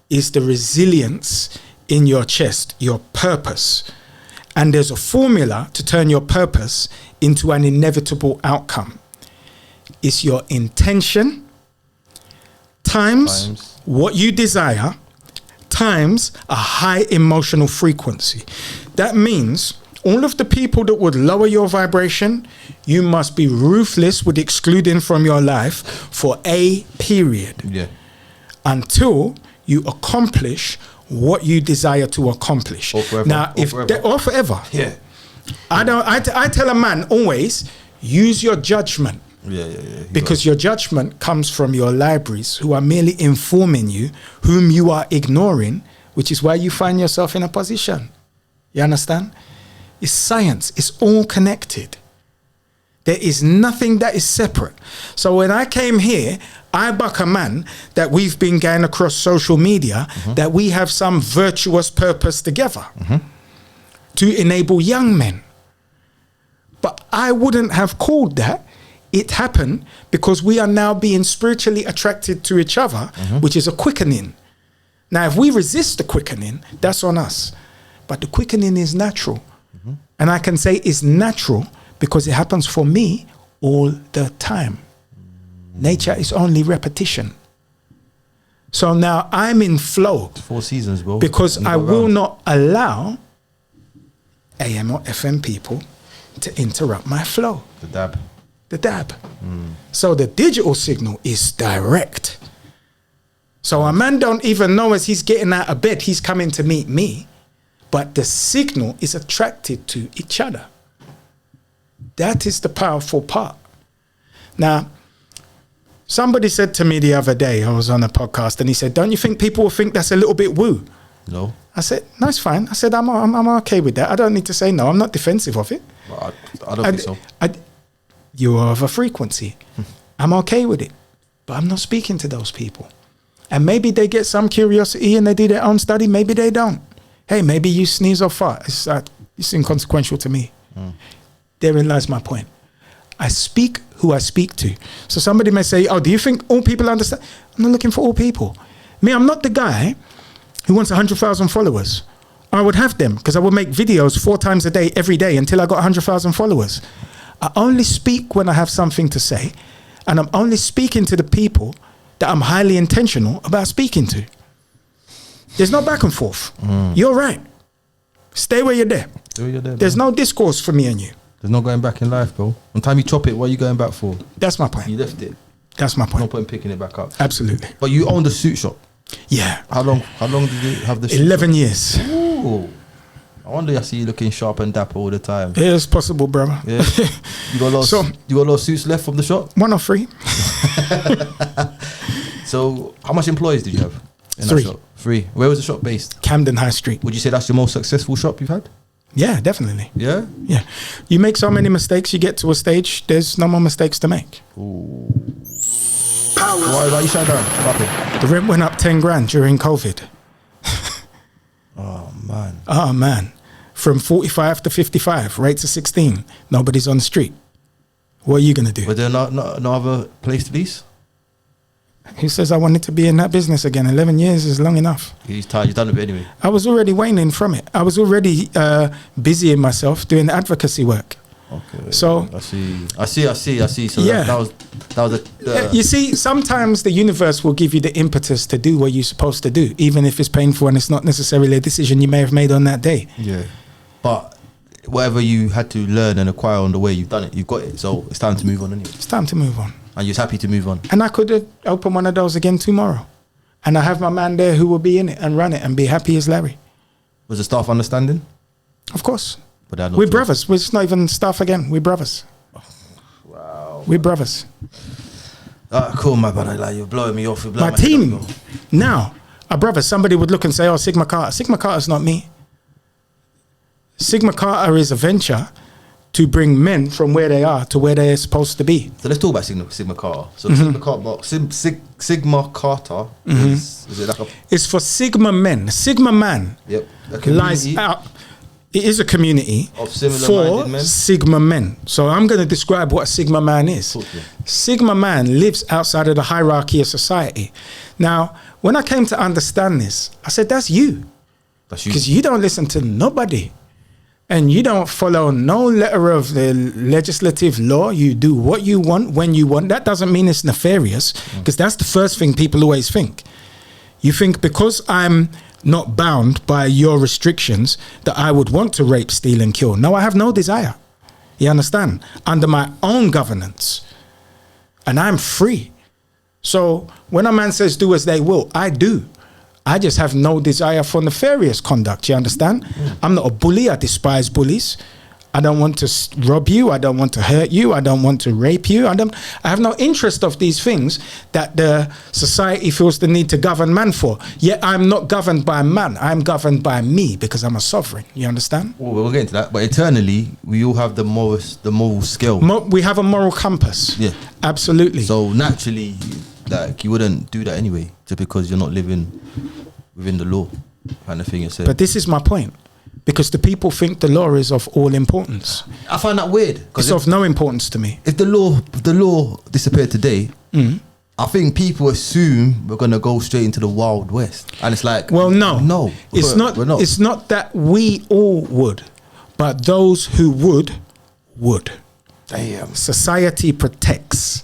is the resilience in your chest, your purpose. And there's a formula to turn your purpose into an inevitable outcome. It's your intention times what you desire times a high emotional frequency. That means all of the people that would lower your vibration, you must be ruthless with excluding from your life for a period. Yeah. Until you accomplish what you desire to accomplish. Or forever. Now, or forever. Yeah. I tell a man always, use your judgment. Because your judgment comes from your libraries, who are merely informing you, whom you are ignoring, which is why you find yourself in a position. You understand? It's science. It's all connected. There is nothing that is separate. So when I came here, I buck a man that we've been going across social media, that we have some virtuous purpose together to enable young men. But I wouldn't have called that. It happened because we are now being spiritually attracted to each other, which is a quickening. Now, if we resist the quickening, that's on us. But the quickening is natural. And I can say it's natural because it happens for me all the time. Nature is only repetition. So now I'm in flow. 4 seasons, bro. Because I will not allow AM or FM people to interrupt my flow. The dab. So the digital signal is direct. So a man don't even know as he's getting out of bed, he's coming to meet me. But the signal is attracted to each other. That is the powerful part. Now, somebody said to me the other day, I was on a podcast, and he said, don't you think people will think that's a little bit woo? No. I said, no, it's fine. I said, I'm okay with that. I don't need to say no. I'm not defensive of it. Well, I don't think so. You are of a frequency. I'm okay with it. But I'm not speaking to those people. And maybe they get some curiosity and they do their own study. Maybe they don't. Hey, maybe you sneeze or fart. It's inconsequential to me. Therein lies my point. I speak who I speak to. So somebody may say, oh, do you think all people understand? I'm not looking for all people. Me, I'm not the guy who wants 100,000 followers. I would have them because I would make videos 4 times a day, every day until I got 100,000 followers. I only speak when I have something to say, and I'm only speaking to the people that I'm highly intentional about speaking to. There's no back and forth. You're right. Stay where you're there. There's no discourse for me and you. There's no going back in life, bro. One time you chop it, what are you going back for? That's my point. You left it. That's my point. No point picking it back up. Absolutely. But you owned a suit shop. Yeah. How long did you have the 11 years. Ooh. I wonder I see you looking sharp and dapper all the time. Yeah, it's possible, brother. Yeah. You got a lot of suits left from the shop? 1 or 3. So how much employees did you have in 3. that shop? 3. Where was the shop based? Camden High Street. Would you say that's your most successful shop you've had? Yeah, definitely. Yeah? Yeah. You make so many mistakes, you get to a stage, there's no more mistakes to make. Ooh. Why you shut down? What happened? The rent went up 10 grand during COVID. Oh, man. From 45 to 55, rates are 16. Nobody's on the street. What are you going to do? Was there no other place to lease? Who says I wanted to be in that business again? 11 years is long enough. He's tired. You've done it anyway. I was already waning from it. I was already busying myself doing advocacy work. Okay. So I see. So yeah. that was you see, sometimes the universe will give you the impetus to do what you're supposed to do, even if it's painful and it's not necessarily a decision you may have made on that day. Yeah. But whatever you had to learn and acquire on the way, you've done it. You've got it. So it's time to move on anyway. It's time to move on. And you're happy to move on. And I could open one of those again tomorrow. And I have my man there who will be in it and run it and be happy as Larry. Was the staff understanding? Of course. But we're brothers. We're not even staff again. We're brothers. Wow. We're brothers. Cool, my brother. Like, you're blowing me off. My team now are brothers. Somebody would look and say, oh, Sigma Carta. Sigma Carta's not me. Sigma Carta is a venture to bring men from where they are to where they're supposed to be. So let's talk about Sigma Carta. So Sigma Carta is it like a... It's for Sigma men. Sigma man lies out. It is a community of similar-minded men? Sigma men. So I'm going to describe what a Sigma man is. Sigma man lives outside of the hierarchy of society. Now, when I came to understand this, I said, that's you. Because you don't listen to nobody. And you don't follow no letter of the legislative law. You do what you want, when you want. That doesn't mean it's nefarious, because that's the first thing people always think. You think because I'm not bound by your restrictions that I would want to rape, steal and kill. No, I have no desire. You understand? Under my own governance. And I'm free. So when a man says do as they will, I do. I just have no desire for nefarious conduct. You understand? I'm not a bully. I despise bullies. I don't want to rob you. I don't want to hurt you. I don't want to rape you. I have no interest of these things that the society feels the need to govern man for. Yet I'm not governed by man. I'm governed by me because I'm a sovereign. You understand? Well, we'll get into that. But eternally, we all have the moral scale. We have a moral compass. Yeah. Absolutely. So naturally, like, you wouldn't do that anyway, just because you're not living within the law, kind of thing you said. But this is my point. Because the people think the law is of all importance. I find that weird. It's of no importance to me. If the law disappeared today, I think people assume we're gonna go straight into the Wild West, and it's like, well, no, it's not. We're not. It's not that we all would, but those who would. Damn. Society protects.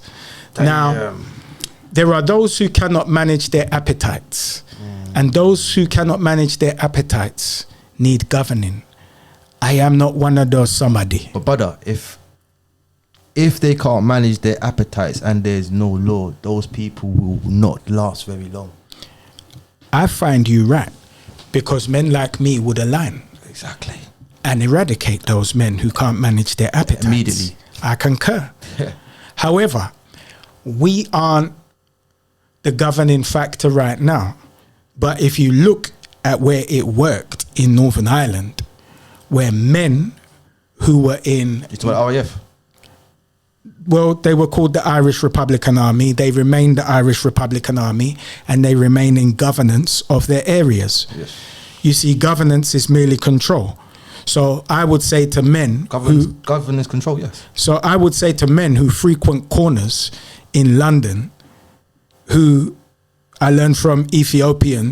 Damn. Now, there are those who cannot manage their appetites, and those who cannot manage their appetites need governing. I am not one of those somebody. But brother, if they can't manage their appetites and there's no law, those people will not last very long. I find you right, because men like me would align. Exactly. And eradicate those men who can't manage their appetites. Immediately. I concur. Yeah. However, we aren't the governing factor right now. But if you look at where it worked in Northern Ireland, where men who were in... It's about RAF? Well, they were called the Irish Republican Army. They remained the Irish Republican Army, and they remain in governance of their areas. Yes. You see, governance is merely control. So I would say to men governance control, yes. So I would say to men who frequent corners in London, who I learned from Ethiopian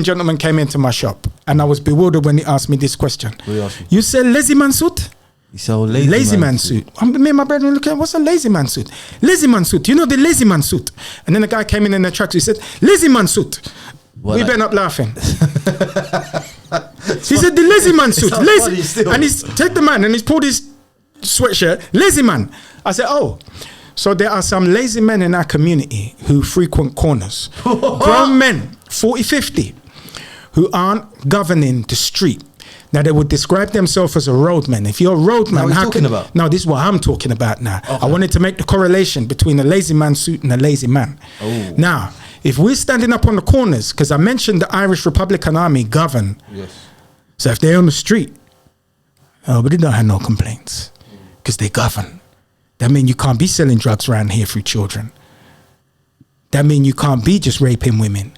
gentleman came into my shop, and I was bewildered when he asked me this question. What did he ask you? You sell lazy man suit? You sell lazy man suit. Me and my brother looking at, what's a lazy man suit? Lazy man suit. You know the lazy man suit? And then the guy came in the truck. He said, lazy man suit. We bent up laughing. He said, the lazy man suit. Lazy. And he's take the man and he's pulled his sweatshirt. Lazy man. I said, oh. So there are some lazy men in our community who frequent corners. Grown men, 40, 50, who aren't governing the street. Now, they would describe themselves as a roadman. If you're a roadman, how talking about? No, this is what I'm talking about now. Okay. I wanted to make the correlation between a lazy man suit and a lazy man. Oh. Now, if we're standing up on the corners, because I mentioned the Irish Republican Army govern. Yes. So if they're on the street, but they don't have no complaints because they govern. That means you can't be selling drugs around here through children. That means you can't be just raping women.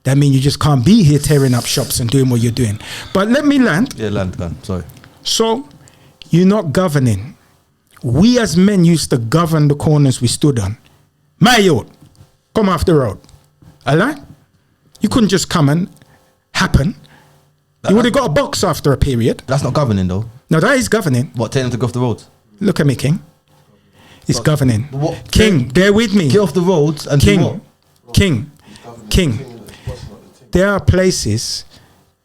That means you just can't be here tearing up shops and doing what you're doing. But let me land. Yeah, land. Sorry. So, you're not governing. We as men used to govern the corners we stood on. My yacht, come off the road. Alright? You couldn't just come and happen. You would have got a box after a period. That's not governing though. No, that is governing. What, telling them to go off the roads? Look at me, King. It's governing. What? King, bear with me. Get off the roads and King, do what? King. There are places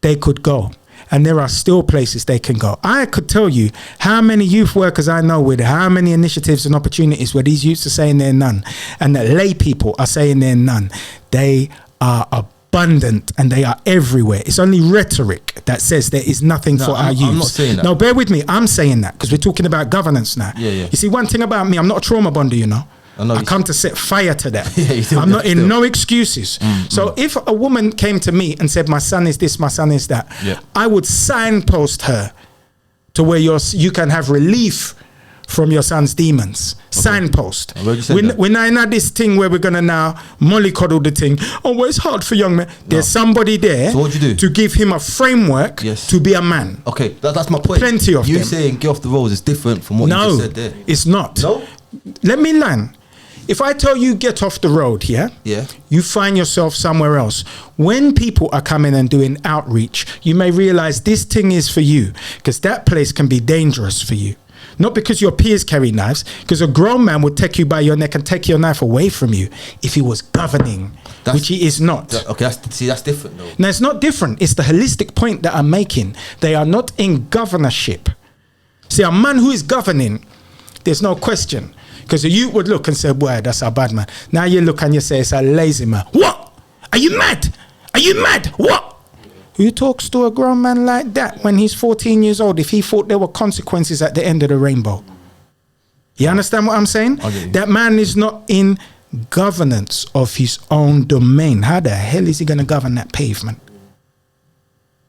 they could go, and there are still places they can go. I could tell you how many youth workers I know with how many initiatives and opportunities where these youths are saying they're none, and the lay people are saying they're none. They are abundant and they are everywhere. It's only rhetoric that says there is nothing for our youth. I'm not saying that. No, bear with me. I'm saying that because we're talking about governance now. Yeah. You see, one thing about me, I'm not a trauma bonder, you know. I come to set fire to that. I'm not in no excuses. So if a woman came to me and said, my son is this, my son is that, I would signpost her to where you can have relief from your son's demons. Okay. Signpost. We're not in this thing where we're going to now mollycoddle the thing. Oh, well, it's hard for young men. There's somebody there to give him a framework to be a man. Okay, that's my point. Plenty of them. You saying get off the roads is different from what you just said there. It's not. No? Let me learn. If I tell you get off the road, you find yourself somewhere else. When people are coming and doing outreach, you may realize this thing is for you because that place can be dangerous for you. Not because your peers carry knives, because a grown man would take you by your neck and take your knife away from you if he was governing, which he is not. That's different though. No, it's not different. It's the holistic point that I'm making. They are not in governorship. See, a man who is governing, there's no question. Because you would look and say, boy, that's a bad man. Now you look and you say, it's a lazy man. What? Are you mad? Are you mad? What? Who talks to a grown man like that when he's 14 years old if he thought there were consequences at the end of the rainbow? You understand what I'm saying? That man is not in governance of his own domain. How the hell is he going to govern that pavement?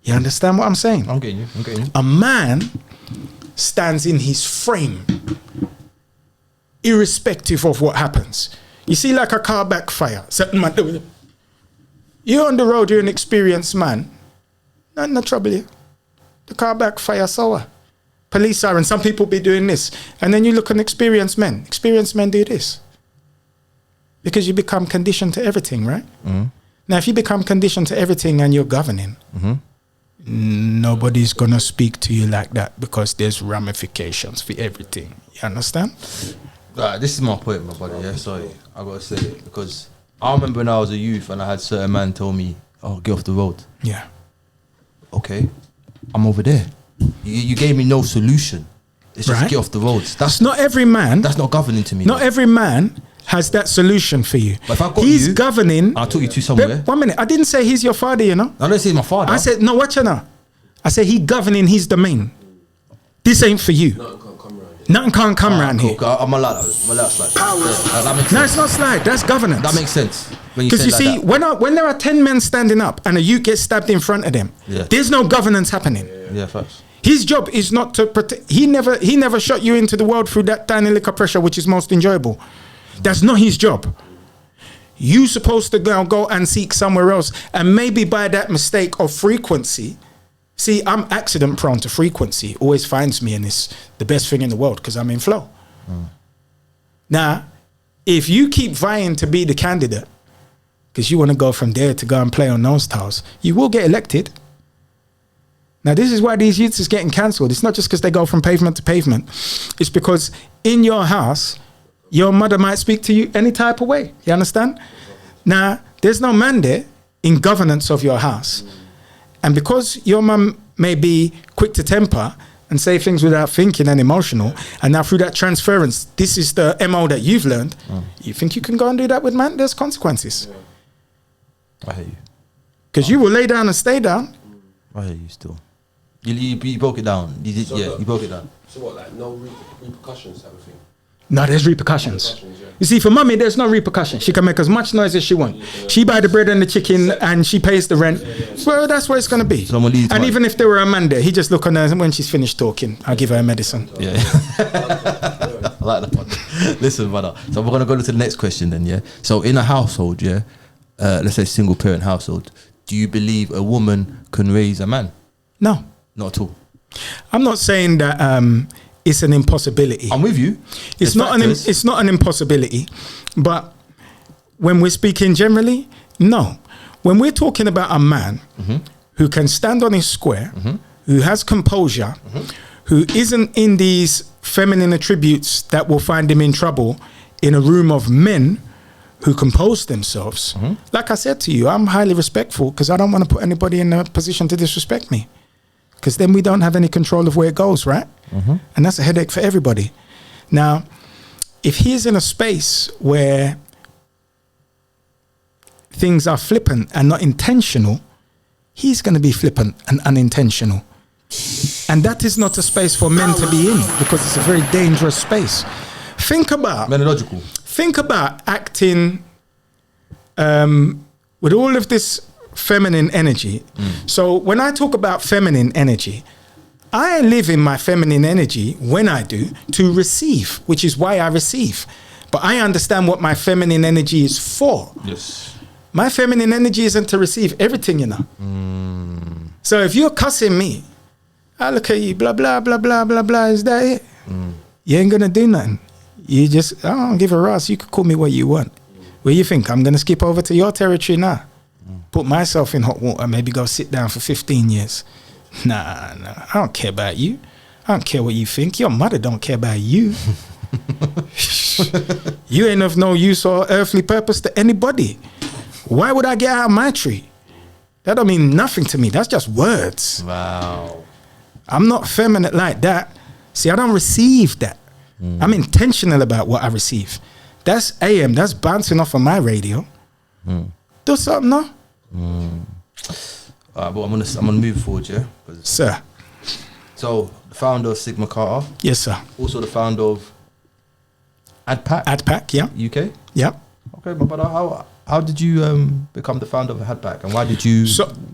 You understand what I'm saying? I'm getting you. A man stands in his frame, irrespective of what happens. You see, like a car backfire. You're on the road, you're an experienced man. No trouble you. The car backfire, so what? Police siren, some people be doing this. And then you look at experienced men. Experienced men do this. Because you become conditioned to everything, right? Now, if you become conditioned to everything and you're governing, nobody's going to speak to you like that because there's ramifications for everything. You understand? This is my point, my brother. Yeah, sorry. I got to say it because I remember when I was a youth and I had certain man tell me, oh, get off the road. Yeah. Okay, I'm over there. You gave me no solution. It's just Right. get off the roads. That's not every man. That's not governing to me. Not though. every man has that solution for you. But if I got He's you, governing. I took you to somewhere. 1 minute. I didn't say he's your father, you know. I don't say he's my father. I said, no, watch you now. I said he governing his domain. This ain't for you. Nothing can't come around here. Cool. I'm allowed that slide. That makes No, sense. it's not slide. That's governance. That makes sense. Because you see, when there are 10 men standing up and a youth gets stabbed in front of them, there's no governance happening. Yeah, facts. His job is not to protect. He never shot you into the world through that tiny liquor pressure, which is most enjoyable. That's not his job. You supposed to go and seek somewhere else, and maybe by that mistake of frequency. See, I'm accident prone to frequency. Always finds me, and it's the best thing in the world because I'm in flow. Now, if you keep vying to be the candidate because you want to go from there to go and play on those tiles, you will get elected. Now, this is why these youths is getting cancelled. It's not just because they go from pavement to pavement. It's because in your house, your mother might speak to you any type of way. You understand? Now, there's no man there in governance of your house. And because your mum may be quick to temper and say things without thinking and emotional, and now through that transference, this is the MO that you've learned, you think you can go and do that with man? There's consequences. I hear you. Because you will lay down and stay down. I hear you still. You broke it down. You broke it down. So what, like no repercussions type of thing? No, there's repercussions. You see, for mummy, there's no repercussion. She can make as much noise as she wants. She buy the bread and the chicken and she pays the rent. Well, that's what it's going to be. And even if there were a man there, he just look on her and when she's finished talking, I'll give her a medicine. Yeah. I like that one. Listen, brother. So we're going to go to the next question then, yeah? So in a household, yeah, let's say single parent household, do you believe a woman can raise a man? No. Not at all. I'm not saying that it's an impossibility. I'm with you. It's not an impossibility, but when we're speaking generally, no. When we're talking about a man who can stand on his square, who has composure, who isn't in these feminine attributes that will find him in trouble in a room of men who compose themselves. Like I said to you, I'm highly respectful because I don't want to put anybody in a position to disrespect me. Because then we don't have any control of where it goes, right? And that's a headache for everybody. Now, if he's in a space where things are flippant and not intentional, he's going to be flippant and unintentional. And that is not a space for men to be in because it's a very dangerous space. Think about acting with all of this feminine energy. So when I talk about feminine energy, I live in my feminine energy when I do to receive, which is why I receive. But I understand what my feminine energy is for. Yes. My feminine energy isn't to receive everything, you know. So if you're cussing me, I look at you, blah, blah, blah, blah, blah, blah, is that it? You ain't gonna do nothing. You just, I don't give a Ross. You could call me what you want. Where you think? I'm gonna skip over to your territory now. Put myself in hot water, maybe go sit down for 15 years. Nah, I don't care about you. I don't care what you think. Your mother don't care about you. You ain't of no use or earthly purpose to anybody. Why would I get out of my tree? That don't mean nothing to me. That's just words. Wow. I'm not feminine like that. See, I don't receive that. I'm intentional about what I receive. That's AM. That's bouncing off of my radio. Do something, no? But I'm gonna move forward, yeah. Sir. So the founder of Sigma Carta, Yes, sir. also the founder of Adpack Adpack, yeah. UK. Yeah. Okay, my brother, how did you become the founder of Adpack, and why did you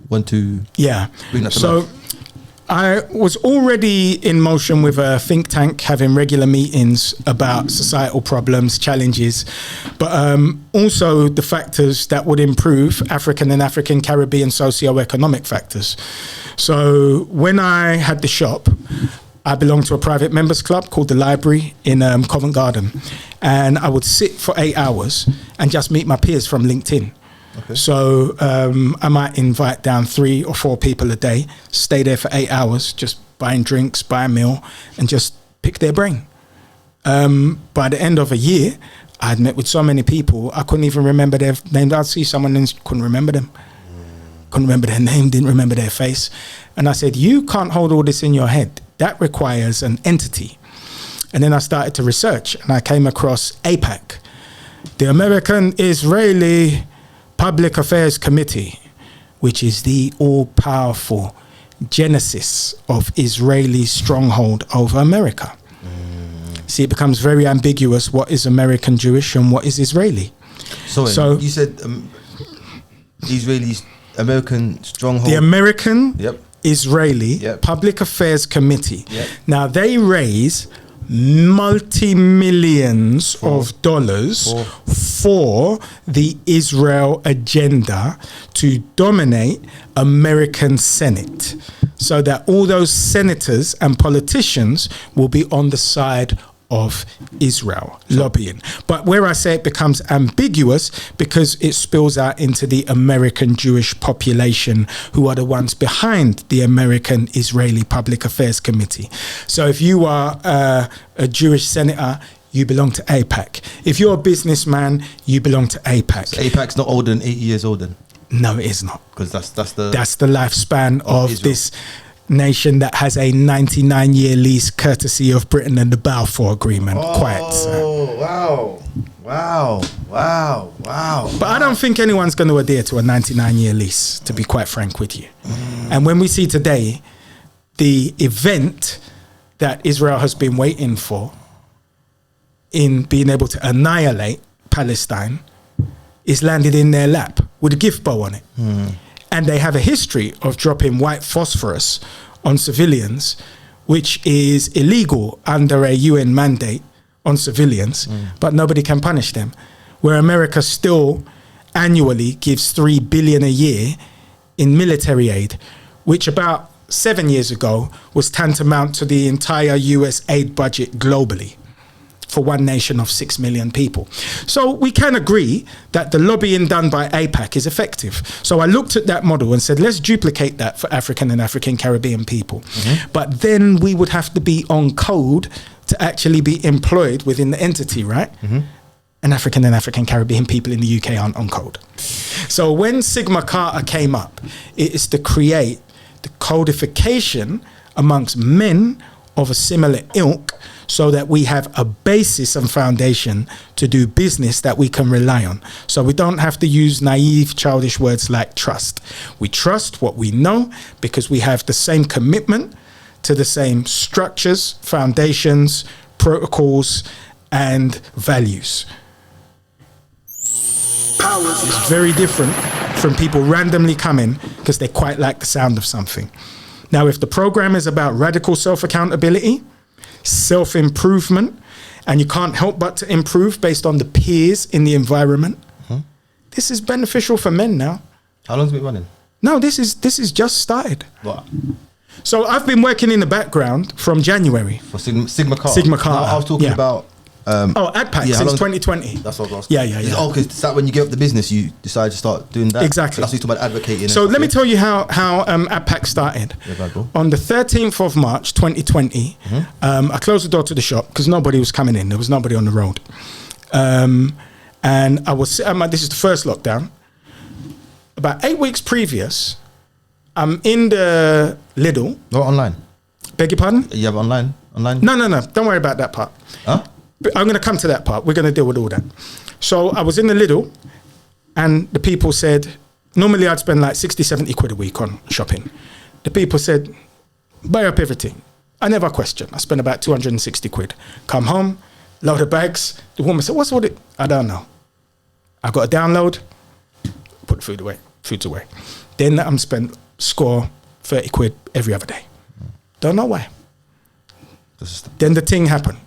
want to Yeah. bring that to So life? I was already in motion with a think tank, having regular meetings about societal problems, challenges, but also the factors that would improve African and African Caribbean socio-economic factors. So when I had the shop, I belonged to a private members club called the Library in Covent Garden, and I would sit for 8 hours and just meet my peers from LinkedIn. Okay. So I might invite down 3 or 4 people a day, stay there for 8 hours, just buying drinks, buy a meal, and just pick their brain. By the end of a year, I'd met with so many people, I couldn't even remember their names. I'd see someone and couldn't remember them. Couldn't remember their name, didn't remember their face. And I said, you can't hold all this in your head. That requires an entity. And then I started to research, and I came across ADPAC, the American Israeli Public Affairs Committee, which is the all-powerful genesis of Israeli stronghold over America. See, it becomes very ambiguous what is American Jewish and what is Israeli. So you said Israeli American stronghold. The American Yep. Israeli Yep. Public Affairs Committee. Yep. Now, they raise multi-millions of dollars for the Israel agenda to dominate American Senate, so that all those senators and politicians will be on the side of Israel, lobbying. But where I say it becomes ambiguous, because it spills out into the American Jewish population, who are the ones behind the American Israeli Public Affairs Committee. So if you are a Jewish senator, you belong to ADPAC. If you're a businessman, you belong to ADPAC. So APAC's not older than 80 years old then? No, it is not. Because that's the lifespan of Israel. this nation that has a 99-year lease courtesy of Britain and the Balfour Agreement. Wow. But I don't think anyone's going to adhere to a 99-year lease, to be quite frank with you. And when we see today the event that Israel has been waiting for in being able to annihilate Palestine is landed in their lap with a gift bow on it. And they have a history of dropping white phosphorus on civilians, which is illegal under a UN mandate on civilians, but nobody can punish them. Where America still annually gives $3 billion a year in military aid, which about 7 years ago was tantamount to the entire US aid budget globally for one nation of 6 million people. So we can agree that the lobbying done by ADPAC is effective. So I looked at that model and said, let's duplicate that for African and African Caribbean people. But then we would have to be on code to actually be employed within the entity, right? And African Caribbean people in the UK aren't on code. So when Sigma Carta came up, it is to create the codification amongst men of a similar ilk, so that we have a basis and foundation to do business that we can rely on. So we don't have to use naive, childish words like trust. We trust what we know because we have the same commitment to the same structures, foundations, protocols, and values. It's very different from people randomly coming because they quite like the sound of something. Now, if the program is about radical self-accountability, self-improvement, and you can't help but to improve based on the peers in the environment, this is beneficial for men now. How long's it been running? No, this is just started. What? So I've been working in the background from January. For Sigma Carta? Sigma Carta, No, I was talking yeah. about... ADPAC how since long- 2020. That's what I was asking. Yeah. Oh, because is that when you gave up the business, you decided to start doing that? Exactly. So that's what you talk about advocating. So let me tell you how ADPAC started. Yeah, bad boy. On the 13th of March 2020, I closed the door to the shop because nobody was coming in. There was nobody on the road. And I was, this is the first lockdown. About 8 weeks previous, I'm in the Lidl. No, online. Beg your pardon? You have online? No. Don't worry about that part. Huh? But I'm going to come to that part. We're going to deal with all that. So I was in the Lidl, and the people said, Normally I'd spend like 60, 70 quid a week on shopping. The people said, buy up everything. I never question. I spent about 260 quid. Come home, load of bags. The woman said, what's all it? I don't know. I got to download, put the food away, food's away. Then I'm spent score 30 quid every other day. Don't know why. Then the thing happened.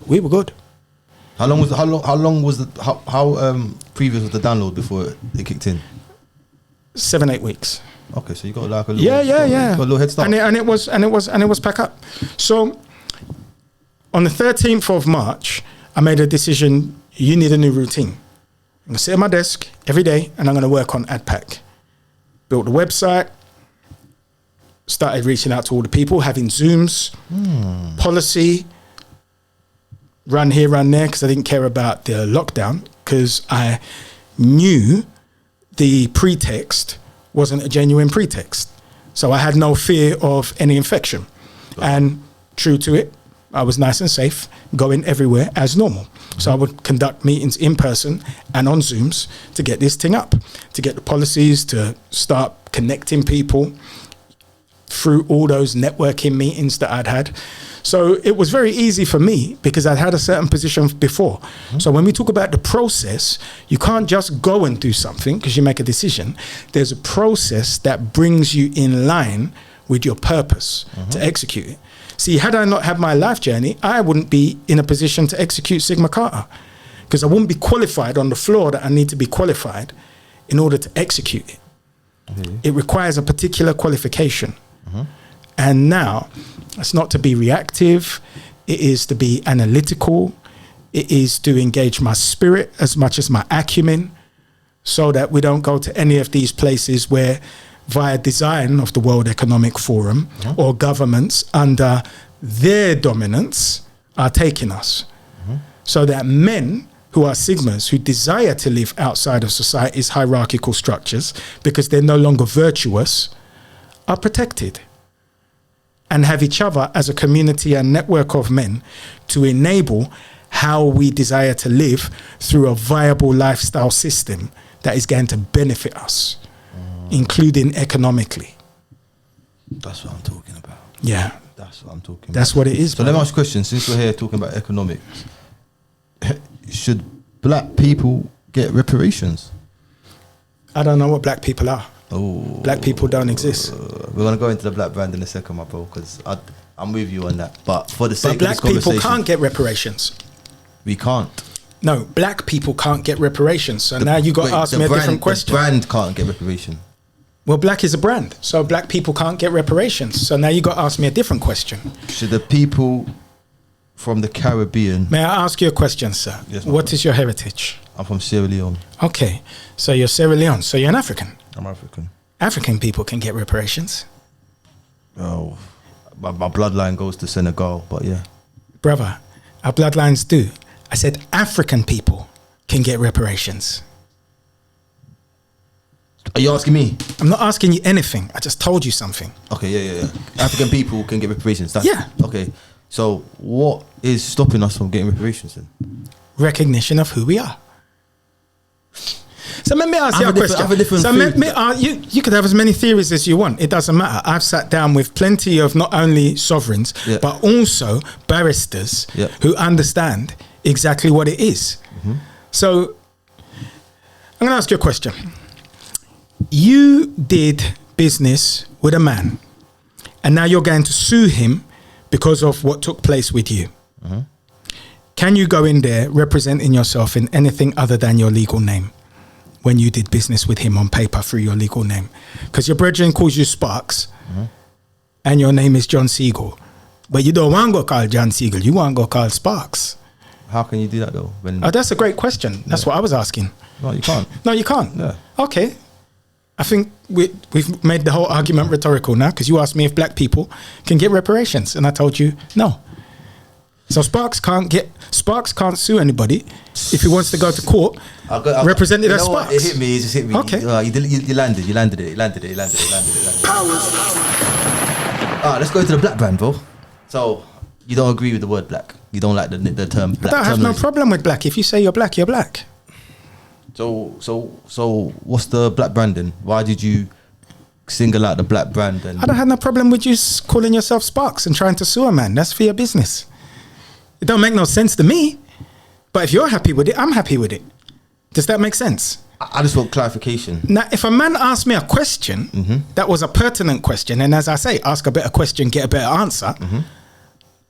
We were good. How long was previous was the download before it kicked in? 7-8 weeks. Okay, so you got like a little, yeah. got a little head start. And it was pack up. So on the 13th of March, I made a decision. You need a new routine. I'm gonna sit at my desk every day and I'm gonna work on ADPAC. Built a website, started reaching out to all the people, having Zooms, policy, run here, run there, because I didn't care about the lockdown, because I knew the pretext wasn't a genuine pretext. So I had no fear of any infection. And true to it, I was nice and safe, going everywhere as normal. So I would conduct meetings in person and on Zooms to get this thing up, to get the policies, to start connecting people through all those networking meetings that I'd had. So it was very easy for me because I'd had a certain position before. So when we talk about the process, you can't just go and do something because you make a decision. There's a process that brings you in line with your purpose to execute it. See, had I not had my life journey, I wouldn't be in a position to execute Sigma Carta because I wouldn't be qualified on the floor that I need to be qualified in order to execute it. It requires a particular qualification. And now, it's not to be reactive, it is to be analytical, it is to engage my spirit as much as my acumen, so that we don't go to any of these places where, via design of the World Economic Forum or governments under their dominance, are taking us. So that men who are Sigmas, who desire to live outside of society's hierarchical structures because they're no longer virtuous, are protected and have each other as a community and network of men to enable how we desire to live through a viable lifestyle system that is going to benefit us, including economically. That's what I'm talking about. Yeah. That's what I'm talking about. That's what it is. So let me ask a question, since we're here talking about economics, should black people get reparations? I don't know what black people are. Oh, Black people don't exist. We're gonna go into the black brand in a second, my bro, because I'm with you on that. But for the sake But black of this people conversation, can't get reparations. we can't. No, black people can't get reparations. So now you got to ask me a different question. The brand can't get reparation. Well, black is a brand, so black people can't get reparations. So now you got to ask me a different question. Should the people from the Caribbean? May I ask you a question, sir? Yes, what is your heritage? I'm from Sierra Leone. Okay, so you're Sierra Leone. So you're an African. I'm African. African people can get reparations. Oh, my bloodline goes to Senegal, but yeah. Brother, our bloodlines do. I said African people can get reparations. Are you asking me? I'm not asking you anything. I just told you something. Okay, yeah. African people can get reparations. Yeah. Okay, so what is stopping us from getting reparations then? Recognition of who we are. So let me ask you a question. So you could have as many theories as you want. It doesn't matter. I've sat down with plenty of not only sovereigns, but also barristers who understand exactly what it is. So I'm going to ask you a question. You did business with a man, and now you're going to sue him because of what took place with you. Can you go in there representing yourself in anything other than your legal name when you did business with him on paper through your legal name? Because your brethren calls you Sparks and your name is John Siegel, but you don't want to go call John Siegel, you want to go call Sparks. How can you do that though? Oh, that's a great question. That's what I was asking. No, you can't. No, you can't. Yeah. Okay. I think we've made the whole argument rhetorical now, because you asked me if black people can get reparations, and I told you no. So Sparks can't sue anybody if he wants to go to court represented as Sparks. It hit me. It just hit me. Okay. You landed it. Let's go to the black brand, bro. So you don't agree with the word black. You don't like the term black. I have no problem with black. If you say you're black, you're black. So what's the black branding? Why did you single out the black brand? And I don't have no problem with you calling yourself Sparks and trying to sue a man. That's for your business. It don't make no sense to me. But if you're happy with it, I'm happy with it. Does that make sense? I just want clarification. Now, if a man asks me a question that was a pertinent question, and as I say, ask a better question, get a better answer,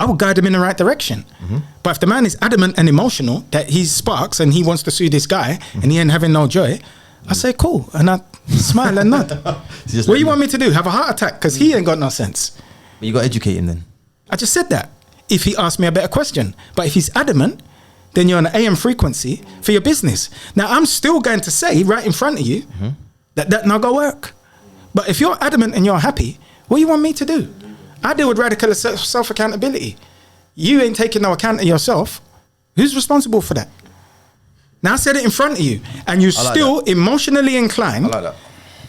I will guide him in the right direction. But if the man is adamant and emotional that he's Sparks and he wants to sue this guy and he ain't having no joy, I say, cool. And I smile and nod. What do you want me to do? Have a heart attack? Because he ain't got no sense. But you got educating then. I just said that. If he asked me a better question. But if he's adamant, then you're on an AM frequency for your business. Now, I'm still going to say right in front of you that not go work. But if you're adamant and you're happy, what do you want me to do? I deal with radical self-accountability. You ain't taking no account of yourself. Who's responsible for that? Now I said it in front of you, and you're still emotionally inclined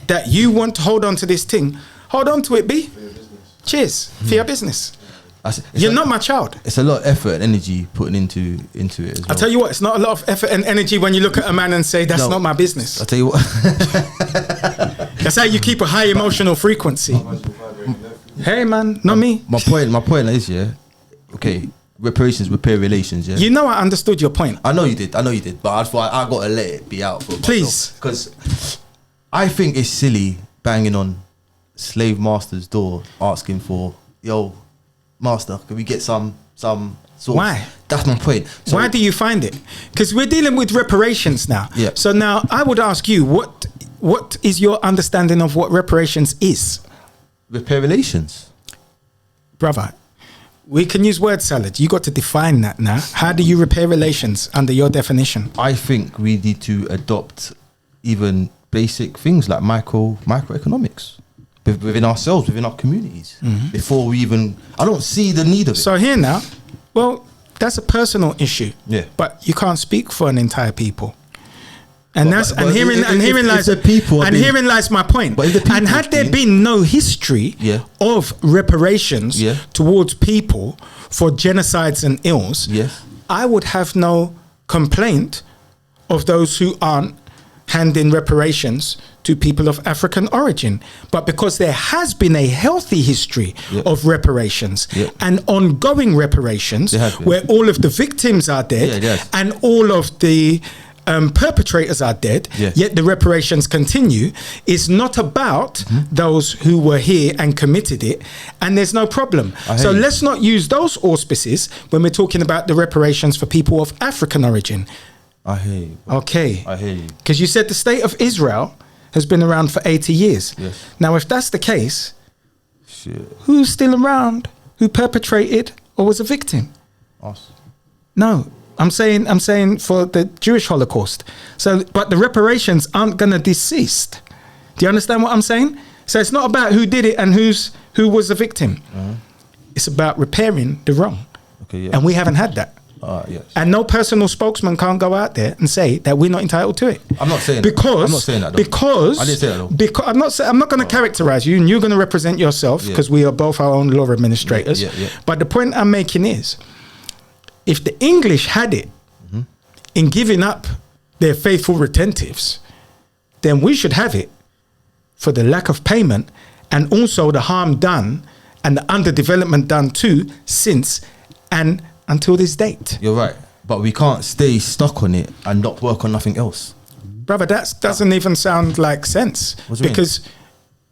that you want to hold on to this thing. Hold on to it, B. For your business. Cheers. For your business. You're not my child. It's a lot of effort and energy putting into it as well. I'll tell you what, it's not a lot of effort and energy when you look at a man and say, that's not my business. I'll tell you what. That's how you keep a high emotional frequency. Hey man, not me. My point is, okay, reparations, repair relations, You know I understood your point. I know you did, but I thought I got to let it be out for myself. Please. Because I think it's silly banging on slave master's door asking for, yo, master, can we get some sort Why? That's my point. So why do you find it? Because we're dealing with reparations now. Yeah. So now I would ask you, what is your understanding of what reparations is? Repair relations. Brother, we can use word salad. You got to define that now. How do you repair relations under your definition? I think we need to adopt even basic things like microeconomics within ourselves, within our communities, before we even. I don't see the need of it. So here now, well, that's a personal issue. Yeah. But you can't speak for an entire people. And herein lies my point. And had there been no history of reparations towards people for genocides and ills, I would have no complaint of those who aren't handing reparations to people of African origin. But because there has been a healthy history of reparations and ongoing reparations where all of the victims are dead and all of the perpetrators are dead, yet the reparations continue, is not about those who were here and committed it, and there's no problem. So let's not use those auspices when we're talking about the reparations for people of African origin. I hear you. Okay. I hear you. Because you said the state of Israel has been around for 80 years. Yes. Now, if that's the case, who's still around who perpetrated or was a victim? Us. No. I'm saying for the Jewish Holocaust. So, but the reparations aren't going to desist. Do you understand what I'm saying? So it's not about who did it and who was the victim. It's about repairing the wrong. Okay, and we haven't had that. Yes. And no personal spokesman can't go out there and say that we're not entitled to it. I'm not saying because I'm not saying that. Because I didn't say that though. Because I'm not going to characterize you, and you're going to represent yourself because we are both our own law administrators. But the point I'm making is, if the English had it in giving up their faithful retentives, then we should have it for the lack of payment and also the harm done and the underdevelopment done too since and until this date. You're right. But we can't stay stuck on it and not work on nothing else. Brother, that doesn't even sound like sense. Because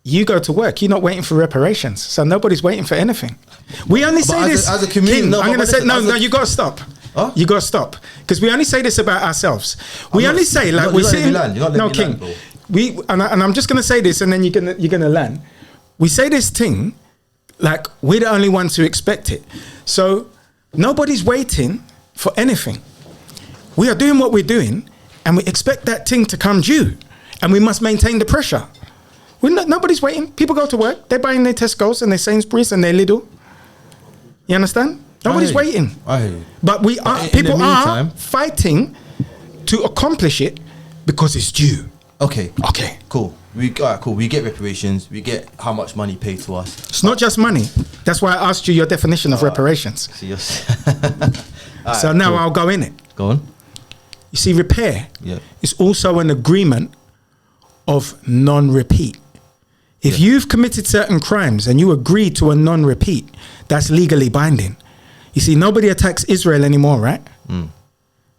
you go to work, you're not waiting for reparations. So nobody's waiting for anything. We only say this as a community. King, I'm going to say, no, you got to stop. Huh? You got to stop. Because we only say this about ourselves. We only say, like, we're saying, no, King. And I'm just going to say this and then you're going to land. We say this thing like we're the only ones who expect it. So nobody's waiting for anything. We are doing what we're doing and we expect that thing to come due. And we must maintain the pressure. Nobody's waiting. People go to work. They're buying their Tesco's and their Sainsbury's and their Lidl. You understand? Nobody's waiting. I hear you. But people are fighting to accomplish it because it's due. Okay. Cool. We get reparations. We get how much money paid to us. It's not just money. That's why I asked you your definition of reparations. So now I'll go in it. Go on. You see, repair Yeah. is also an agreement of non-repeat. If you've committed certain crimes and you agree to a non-repeat, that's legally binding. You see, nobody attacks Israel anymore, right?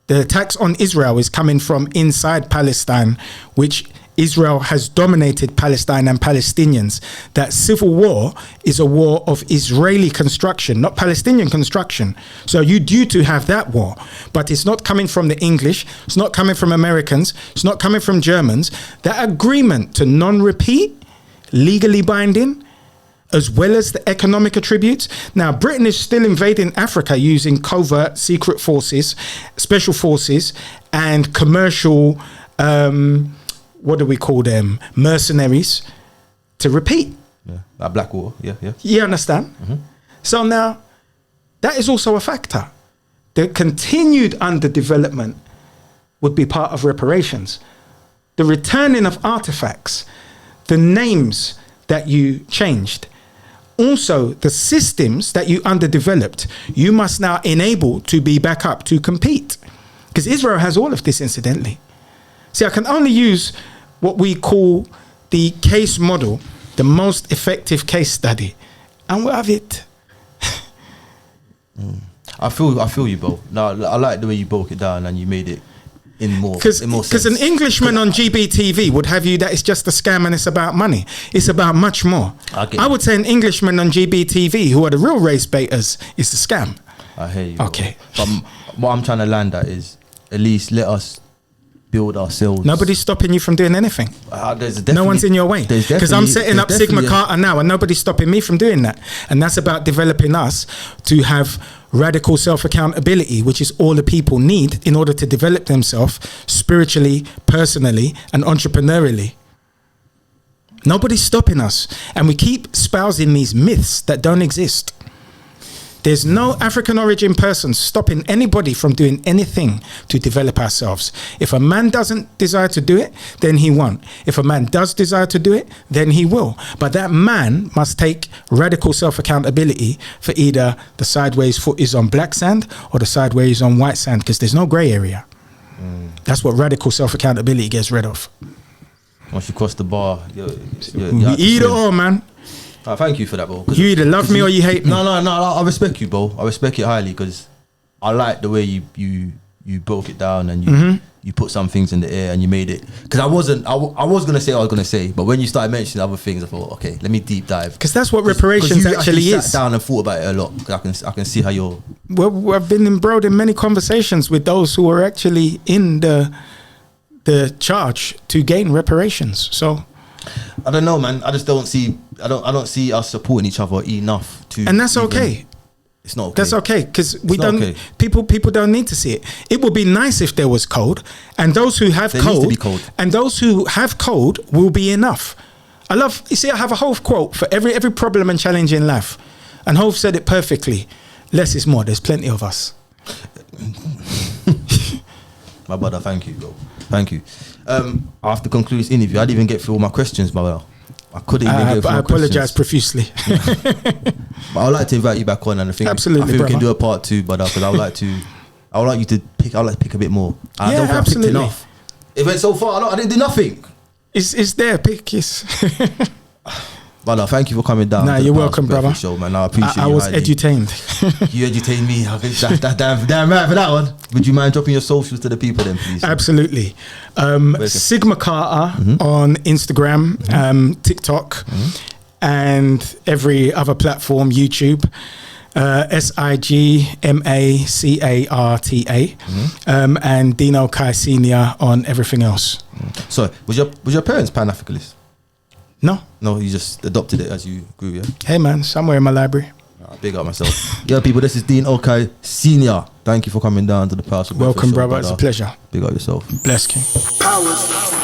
The attacks on Israel is coming from inside Palestine, which Israel has dominated Palestine and Palestinians. That civil war is a war of Israeli construction, not Palestinian construction. So you're due to have that war, but it's not coming from the English, it's not coming from Americans, it's not coming from Germans. That agreement to non-repeat, legally binding, as well as the economic attributes. Now, Britain is still invading Africa using covert secret forces, special forces, and commercial, what do we call them? Mercenaries to repeat. Yeah. Like Blackwater. Yeah, yeah. You understand? So now, that is also a factor. The continued underdevelopment would be part of reparations. The returning of artifacts, the names that you changed, also the systems that you underdeveloped, you must now enable to be back up to compete. Because Israel has all of this, incidentally. See, I can only use what we call the case model, the most effective case study, and we'll have it. I feel you, bro. No, I like the way you broke it down and you made it in more Because an Englishman on GBTV would have you that it's just a scam and it's about money. It's about much more. I would say an Englishman on GBTV, who are the real race baiters, is a scam. I hear you. Okay. But what I'm trying to land at is at least let us build ourselves. Nobody's stopping you from doing anything. No one's in your way. Because I'm setting up Sigma Carta now and nobody's stopping me from doing that. And that's about developing us to have radical self-accountability, which is all the people need in order to develop themselves spiritually, personally, and entrepreneurially. Nobody's stopping us. And we keep espousing these myths that don't exist. There's no African origin person stopping anybody from doing anything to develop ourselves. If a man doesn't desire to do it, then he won't. If a man does desire to do it, then he will. But that man must take radical self-accountability for either the sideways foot is on black sand or the sideways is on white sand, because there's no grey area. That's what radical self-accountability gets rid of. Once you cross the bar, you're Either or, man. Thank you for that, bro. You either love me or you hate me. No, I respect you, bro. I respect it highly because I like the way you broke it down and you put some things in the air and you made it. Because I was gonna say what I was gonna say, but when you started mentioning other things, I thought, okay, let me deep dive. Because that's what reparations actually is. Sat down and thought about it a lot. Cause I can see how you're. Well, I've been embroiled in many conversations with those who are actually in the charge to gain reparations. So. I don't know, man. I just don't see. I don't see us supporting each other enough to. And that's okay. It's not okay. That's okay because we It's don't. not okay. People don't need to see it. It would be nice if there was code, and those who have There needs to code, be code. and those who have code will be enough. I love. You see, I have a Hove quote for every problem and challenge in life, and Hove said it perfectly. Less is more. There's plenty of us. My brother, thank you, bro. Thank you. After conclude this interview, I didn't even get through all my questions, brother. I couldn't even get through I my apologize questions. profusely. But I'd like to invite you back on, and I think Absolutely, I think we can brother. do a part 2, brother, because I would like you to pick. I'd like to pick a bit more. And I Yeah, don't think I absolutely. picked enough. It went so far. I didn't do nothing. It's there. Pick is. Brother, thank you for coming down. Nah, to the you're Power welcome, Breakfast brother. Show, man. I appreciate I you. was highly. edutained. You entertained me. That's damn right for that one. Would you mind dropping your socials to the people then, please? Absolutely. Sigma Carta on Instagram, TikTok, and every other platform, YouTube. SIGMACARTA, and Dino Okai Senior on everything else. So, was your parents Pan-Africanist? No. No, you just adopted it as you grew, yeah? Hey man, somewhere in my library. Big up myself. Yeah, people, this is Dean Okai Senior. Thank you for coming down to the Power. Welcome, brother. It's a pleasure. Big up yourself. Bless King. Powers.